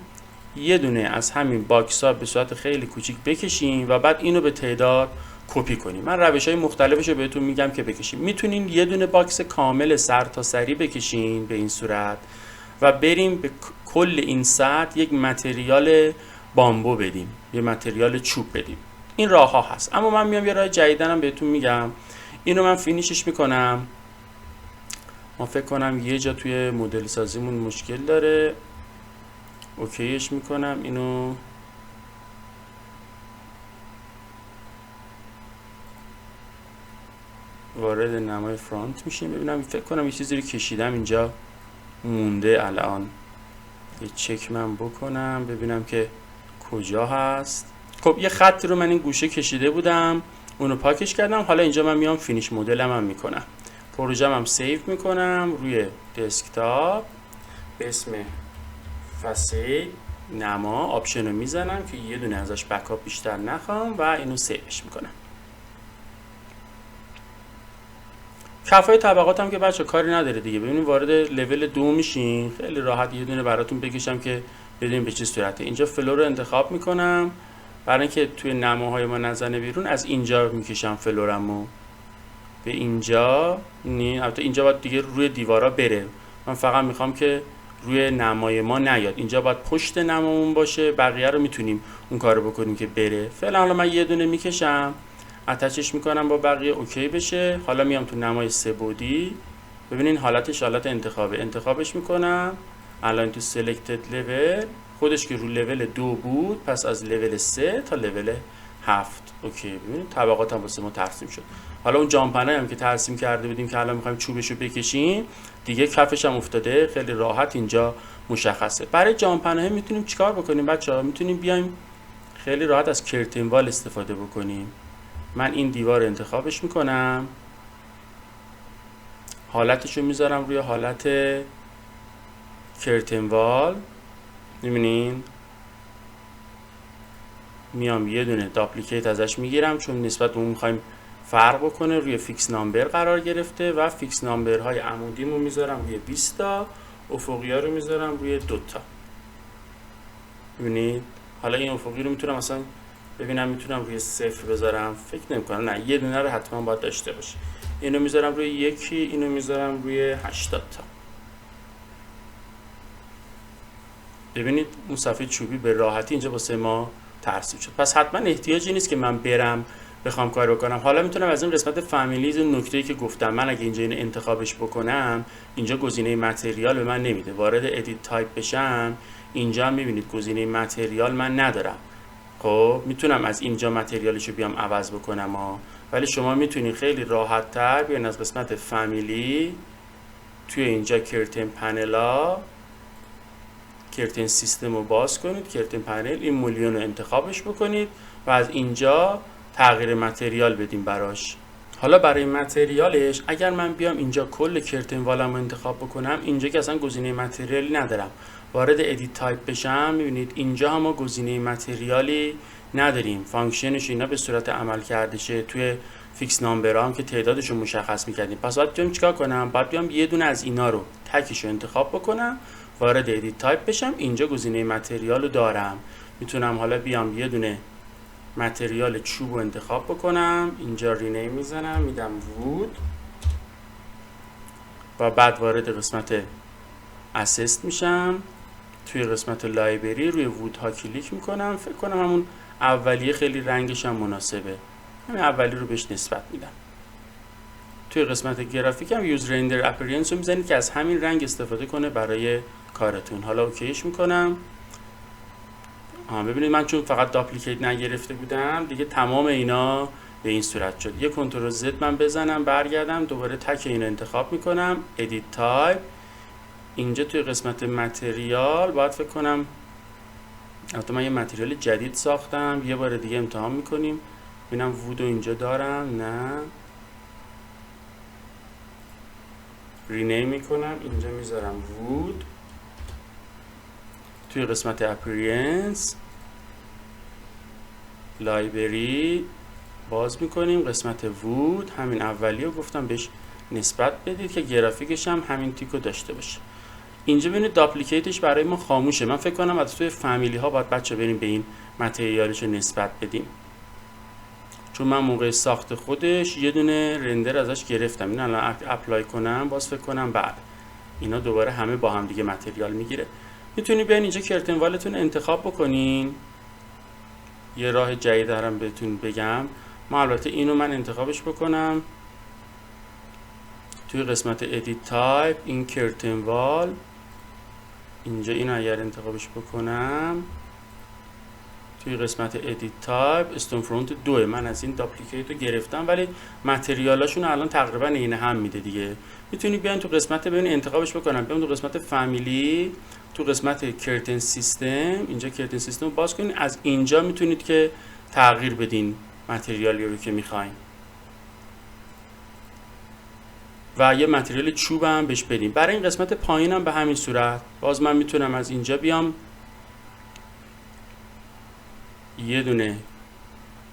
Speaker 1: یه دونه از همین باکس ها به صورت خیلی کوچیک بکشیم و بعد اینو به تعداد کپی کنیم. من روش های مختلفش رو بهتون میگم که بکشیم. میتونین یه دونه باکس کامل سر تا سری بکشین به این صورت و بریم به کل این سطح یک متریال بامبو بدیم، یه متریال چوب بدیم. این راه ها هست، اما من میام یه راه جدیدنم بهتون میگم. اینو من فینیشش میکنم. ما فکر کنم یه جا توی مدل سازیمون مشکل داره، اوکیش میکنم. اینو وارد نمای فرانت میشیم، ببینم فکر کنم یه چیزی رو کشیدم اینجا مونده. الان یه چک من بکنم ببینم که کجا هست. خب یه خط رو من این گوشه کشیده بودم، اونو پاکش کردم. حالا اینجا من میام فینیش مدلم هم میکنم، پروژم هم سیو میکنم روی دسکتاپ به اسم فسی نما. آپشن رو میزنم که یه دونه ازش بکاپ بیشتر نخوام و اینو سیوش میکنم. کفای طبقات هم که بچه کاری نداره دیگه. ببینید وارد لول 2 میشین، خیلی راحت یه دونه براتون بکشم که بدونیم به چه صورته. اینجا فلو رو انتخاب میکنم برای اینکه توی نماهای ما نزنه بیرون. از اینجا میکشم فلورمو به اینجا. البته اینجا باید دیگه روی دیوارا بره، من فقط میخوام که روی نمای ما نیاد. اینجا باید پشت نمامون باشه، بقیه رو میتونیم اون کارو بکنیم که بره. فعلا حالا من یه دونه میکشم، اتچش میکنم با بقیه اوکی بشه. حالا میام تو نمای 3 بعدی، ببینین حالتش حالت انتخابش میکنم. الان تو سلکتد لول خودش که رو لول 2 بود، پس از لول 3 تا لول 7 اوکی. ببینید طبقات هم واسه ما ترسیم شد. حالا اون جامپنای هم که ترسیم کرده بودیم که الان میخوایم چوبشو بکشیم دیگه کفش هم افتاده، خیلی راحت اینجا مشخصه. برای جامپنای میتونیم چیکار بکنیم بچه‌ها؟ میتونیم بیایم خیلی راحت از کرتن وال استفاده بکنیم. من این دیوار انتخابش میکنم، حالتشو میذارم روی حالت کرتن وال. میبینین میام یه دونه داپلیکیت ازش میگیرم، چون نسبت به اون میخوایم فرق بکنه. روی فیکس نامبر قرار گرفته و فیکس نامبرهای عمودیمو میذارم روی 20 تا، افقی ها رو میذارم روی 2 تا. ببینید حالا این افقی رو میتونم مثلا ببینم میتونم روی 0 بذارم، فکر نمی‌کنم، نه یه دونه رو حتما باید داشته باشه. اینو میذارم روی 1، اینو میذارم روی 80 تا. ببینید اون صفحه چوبی به راحتی اینجا واسه ما ترسیم شد. پس حتما احتیاجی نیست که من برم بخوام کار بکنم. حالا میتونم از این قسمت فامیلیز نکته‌ای که گفتم، من اگه اینجا اینو انتخابش بکنم، اینجا گزینه متریال به من نمیده. وارد ادیت تایپ بشم، اینجا هم میبینید گزینه متریال من ندارم. خب میتونم از اینجا متریالشو بیام عوض بکنم ولی شما میتونید خیلی راحت تر بیاین از قسمت فامیلی توی اینجا کرتن پنل کرتن سیستم رو باز کنید، کرتن پنل این مولیون رو انتخابش بکنید و از اینجا تغییر متریال بدیم براش. حالا برای متریالش اگر من بیام اینجا کل کرتن والم رو انتخاب بکنم، اینجا که اصلا گزینه متریالی ندارم، وارد ادیت تایپ بشم میبینید اینجا هم ما گزینه متریالی نداریم. فانکشنش اینا به صورت عمل کردشه توی فیکس نامبر هم که تعدادش رو مشخص میکردیم. پس باید بیام چیکار کنم؟ باید بیام یه دونه از اینا رو تکش رو انتخاب بکنم، وارد ادیت تایپ بشم، اینجا گزینه متریال رو دارم. میتونم حالا بیام یه دونه متریال چوب رو انتخاب بکنم، اینجا رینیم میزنم، میدم وود و بعد وارد قسمت اسست میشم. توی قسمت لایبرری روی وود ها کلیک میکنم. فکر کنم همون اولیه خیلی رنگش هم مناسبه، همین اولی رو بهش نسبت میدم. توی قسمت گرافیک هم یوز رندر اپیرنس رو میزنید که از همین رنگ استفاده کنه برای کارتون. حالا اوکیش میکنم. ببینید من چون فقط داپلیکیت نگرفته بودم دیگه تمام اینا به این صورت شد. یه کنترل زد من بزنم برگردم دوباره تک اینو انتخاب میکنم، ادیت تایپ. اینجا توی قسمت متریال باید فکر کنم، البته من یه متریال جدید ساختم، یه بار دیگه امتحان میکنیم ببینم وودو اینجا دارم، نه رینیم میکنم، اینجا میذارم وود. توی قسمت اپیرنس لایبرری باز میکنیم، قسمت وود همین اولی رو گفتم بهش نسبت بدید که گرافیکش هم همین تیکو داشته باشه. اینجا ببینید داپلیکیتش برای ما خاموشه. من فکر کنم از توی فامیلی ها باید بچه بریم به این متریالش رو نسبت بدیم، چون من موقع ساخت خودش یه دونه رندر ازش گرفتم. این الان اپلای کنم باز فکر کنم بعد اینا دوباره همه با هم دیگه متریال میگیره. میتونید بیاین اینجا کرتن والتون انتخاب بکنین. یه راه جدید دارم بهتون بگم. ما البته اینو من انتخابش بکنم توی قسمت ادیت تایپ، این کرتن وال اینجا اینو اگر انتخابش بکنم توی قسمت ادیت تایپ استون فرونت 2 من از این داپلیکیت رو گرفتم ولی متریالاشون الان تقریبا این هم میده دیگه. میتونید بیاین تو قسمت ببینید انتخابش بکنم، بیاین تو قسمت فامیلی، تو قسمت کرتن سیستم، اینجا کرتن سیستم رو باز کنید. از اینجا میتونید که تغییر بدین متریالی رو که میخواین و یه متریال چوب هم بهش بدیم. برای این قسمت پایین هم به همین صورت باز من میتونم از اینجا بیام یه دونه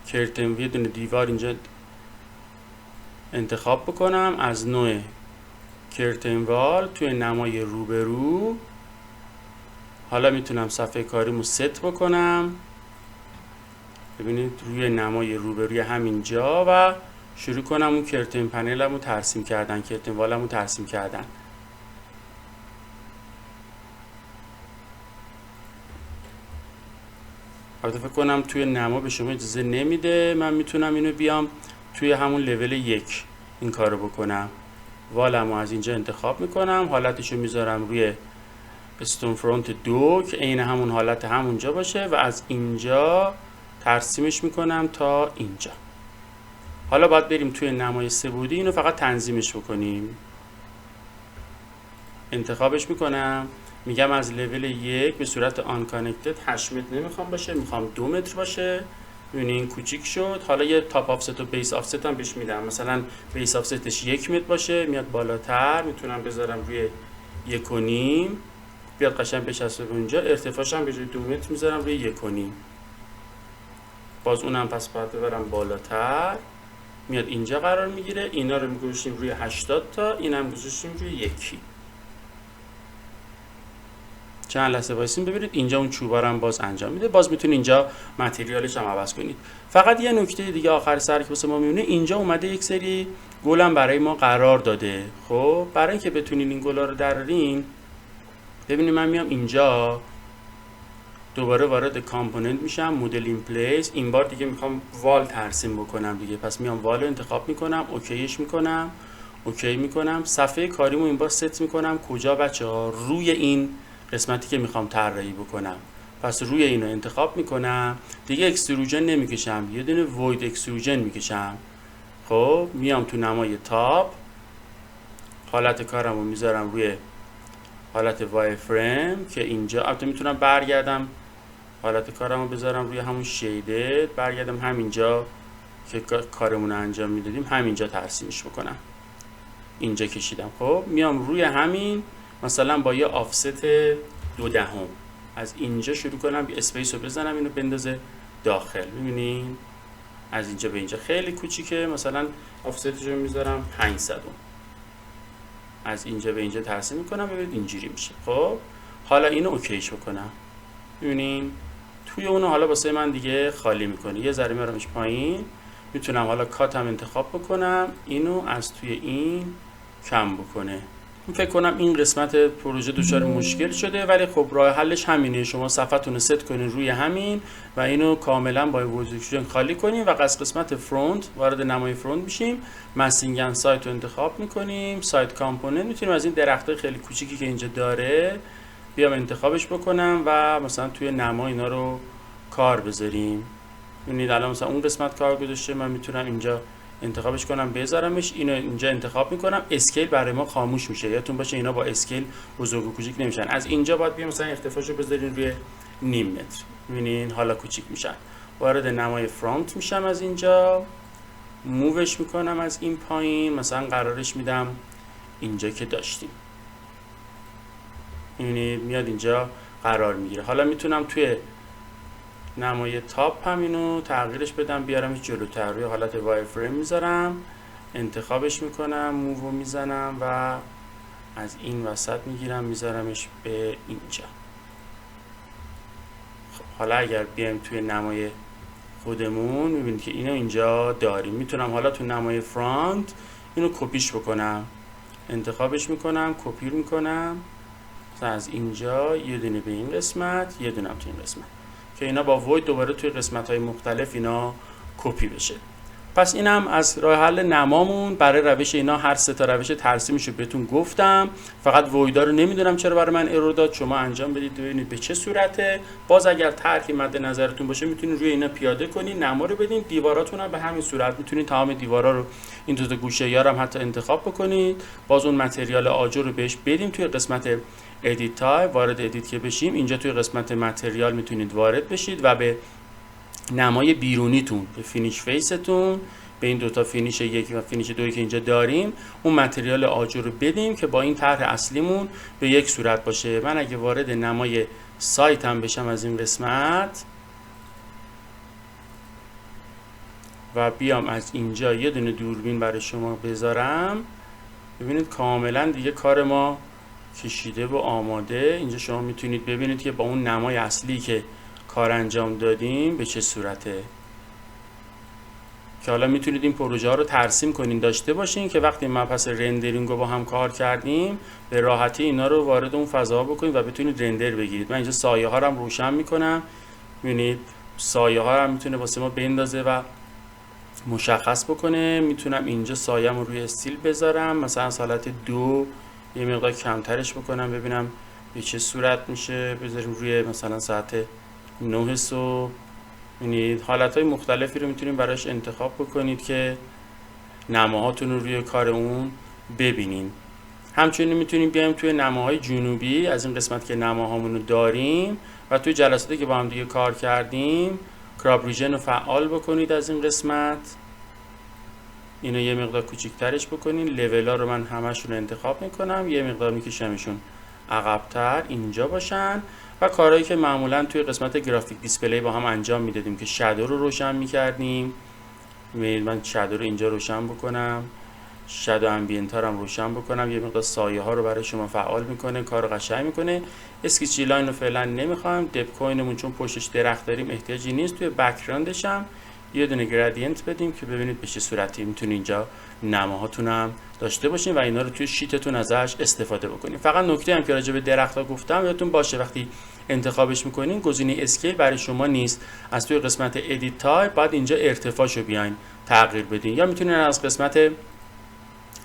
Speaker 1: کرتن یه دونه دیوار اینجا انتخاب بکنم از نوع کرتن وال توی نمای روبرو. حالا میتونم صفحه کاریمو ست بکنم، ببینید روی نمای روبروی همینجا و شروع کنم اون کرتن پنلمو ترسیم کردن، کرتن والمو ترسیم کردن. البته فکر کنم توی نما به شما اجازه نمیده. من میتونم اینو بیام توی همون لول 1 این کارو بکنم. والمو از اینجا انتخاب میکنم، حالتشو میذارم روی استون فرونت 2 که عین همون حالت همونجا باشه و از اینجا ترسیمش میکنم تا اینجا. حالا باید بریم توی نمای 3 بعدی اینو فقط تنظیمش بکنیم. انتخابش میکنم، میگم از لول 1 به صورت آن کانکتد 8 متر نمیخوام باشه، میخوام 2 متر باشه. ببینید این کوچیک شد. حالا یه تاپ آفست و بیس آفست هم بهش میدم، مثلا بیس آفستش 1 متر باشه، میاد بالاتر میتونم بذارم روی 1.5 بیاد قشنگ بچسبه به اونجا. ارتفاعش هم به جای 2 متر میذارم روی 1.5. باز اونم پس باید ببرم بالاتر، میاد اینجا قرار میگیره. اینا رو میگذاشتیم روی 80 تا، اینم گذاشتیم روی 1. چند لحظه وایسین ببینید اینجا اون چوبا رو هم باز انجام میده. باز میتونید اینجا متریالش هم عوض کنید. فقط یه نکته دیگه آخر سر که واسه ما میمونه، اینجا اومده یک سری گل هم برای ما قرار داده. خب برای اینکه بتونین این گلا رو درارین، ببینید من میام اینجا دوباره وارد کامپوننت میشم، مدل این پلیس. این بار دیگه میخوام وال ترسیم بکنم دیگه، پس میام وال رو انتخاب میکنم، اوکیش میکنم، اوکی میکنم. صفحه کاریمو این بار ست میکنم کجا بچه‌ها؟ روی این قسمتی که میخوام طراحی بکنم. پس روی اینو انتخاب میکنم، دیگه اکستروژن نمیکشم، یه دونه وید اکستروژن میکشم. خب میام تو نمای تاپ، حالت کارم رو میذارم روی حالت وای فریم که اینجا البته میتونم برگردم حالت کارم رو بذارم روی همون شیدد، برگردم همینجا که کارمون رو انجام میدادیم همینجا ترسیمش بکنم. اینجا کشیدم. خب میام روی همین مثلا با یه آفست 0.2 از اینجا شروع کنم، اسپیس رو بزنم اینو بندازه داخل. ببینین از اینجا به اینجا خیلی کوچیکه، مثلا آفستش رو میذارم 500. از اینجا به اینجا ترسیم میکنم، ببینید اینجوری میشه. خب حالا اینو اوکیش بکنم. ببینین توی اونو حالا واسه من دیگه خالی میکنه. یه ذره میارمش پایین. میتونم حالا کاتم انتخاب بکنم، اینو از توی این کم بکنه. فکر کنم این قسمت پروژه دچار مشکل شده، ولی خب راه حلش همینه. شما صفحتون رو ست کنین روی همین و اینو کاملا با ورژن خالی کنین و از قسمت فرونت وارد نمای فرونت میشیم. مسینگ سایت رو انتخاب میکنیم، سایت کامپوننت میتونیم از این درختای خیلی کوچیکی که اینجا داره بیام انتخابش بکنم و مثلا توی نما اینا رو کار بذاریم. ببینید الان مثلا اون قسمت کار گذاشته، من میتونم اینجا انتخابش کنم بذارمش، اینو اینجا انتخاب میکنم. اسکیل برای ما خاموش میشه، یادتون باشه اینا با اسکیل بزرگ و کوچیک نمیشن. از اینجا باید بیام مثلا ارتفاعشو بذارین روی 0.5 متر، ببینین حالا کوچیک میشن. وارد نمای فرانت میشم، از اینجا مووش میکنم از این پایین، مثلا قرارش میدم اینجا که داشتیم، ببینید میاد اینجا قرار میگیره. حالا میتونم توی نمای تاپ هم اینو تغییرش بدم، بیارمش جلوتر، روی حالت وای فریم میذارم، انتخابش میکنم، موو میزنم و از این وسط میگیرم میذارمش به اینجا. خب حالا اگر بیایم توی نمای خودمون میبینید که اینو اینجا داریم. میتونم حالا تو نمای فرانت اینو کپیش بکنم، انتخابش میکنم، کپی میکنم از اینجا یه دونه به این قسمت، یه دونه هم تو این قسمت، که اینا با وید دوباره توی قسمت‌های مختلف اینا کپی بشه. پس اینم از راه حل نمامون. برای روش اینا هر سه تا روش ترسیمشو بهتون گفتم، فقط ویدا رو نمیدونم چرا برای من ارور داد. شما انجام بدید ببینید به چه صورته. باز اگر طرحی مد نظرتون باشه میتونید روی اینا پیاده کنین، نما رو بدین. دیواراتون هم به همین صورت میتونید تمام دیوارا رو این دو تا گوشه یارم حتی انتخاب بکنید. باز اون متریال آجر رو بهش بدیم توی قسمت ادیت تایپ، وارد ادیت که بشیم اینجا توی قسمت متریال میتونید وارد بشید و به نمای بیرونیتون، به فینیش فیستون، به این دوتا فینیش یک و فینیش دوی که اینجا داریم اون متریال آجر رو بدیم که با این طرح اصلیمون به یک صورت باشه. من اگه وارد نمای سایت هم بشم از این قسمت و بیام از اینجا یه دونه دوربین برای شما بذارم، ببینید کاملا دیگه کار ما کشیده و آماده. اینجا شما میتونید ببینید که با اون نمای اصلی که کار انجام دادیم به چه صورته، که حالا میتونید این پروژه ها رو ترسیم کنین داشته باشین که وقتی ما پس رندرینگ رو با هم کار کردیم به راحتی اینا رو وارد اون فضا بکنید و بتونید رندر بگیرید. من اینجا سایه ها رو هم روشن میکنم، ببینید سایه ها رو میتونه واسه ما بندازه و مشخص بکنه. میتونم اینجا سایه رو روی استیل بذارم، مثلا از حالت 2 یه مقدار کمترش بکنم ببینم به چه صورت میشه. بذاریم روی مثلا ساعت 9 صبح. ببینید حالتهای مختلفی رو میتونید براش انتخاب بکنید که نماهاتون رو روی کار اون ببینین. همچنین میتونیم بیایم توی نماهای جنوبی از این قسمت که نماهامون رو داریم و توی جلساتی که با هم دیگه کار کردیم کراپ ریژن رو فعال بکنید. از این قسمت اینو یه مقدار کوچیک‌ترش بکنین. لول ها رو من همشون رو انتخاب میکنم، یه مقدار میکشمشون عقب‌تر اینجا باشن و کارهایی که معمولا توی قسمت گرافیک دیسپلی با هم انجام میدادیم که شادو رو روشن میکردیم. من شادو رو اینجا روشن بکنم، شادو امبینت ها رو هم روشن بکنم، یه مقدار سایه ها رو برای شما فعال میکنه، کار قشنگ میکنه. اسکیچ لاین رو فعلا نمیخوایم، دپ کوینمون چون پشتش درخت داریم احتیاجی نیست. توی بک‌گراندش هم یه دونه گرادینت بدیم که ببینید به چه صورتی میتونید اینجا نماهاتون هم داشته باشین و اینا رو توی شیتتون ازش استفاده بکنین. فقط نکته هم که راجع به درخت‌ها گفتم یادتون باشه وقتی انتخابش میکنین گزینه اسکیل برای شما نیست، از توی قسمت ادیت تایپ بعد اینجا ارتفاعشو بیاین تغییر بدین، یا میتونین از قسمت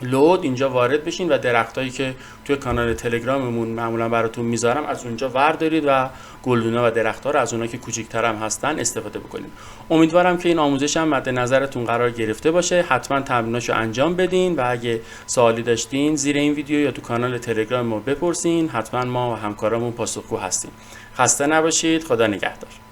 Speaker 1: لود اینجا وارد بشین و درختایی که توی کانال تلگراممون معمولا براتون میذارم از اونجا وردارید و گلدونا و درخت‌ها رو از اونها که کوچیک‌تر هم هستن استفاده بکنید. امیدوارم که این آموزش هم مد نظرتون قرار گرفته باشه. حتما تمریناشو انجام بدین و اگه سوالی داشتین زیر این ویدیو یا تو کانال تلگرام ما بپرسین. حتما ما و همکارامون پاسخگو هستیم. خسته نباشید. خدا نگهدار.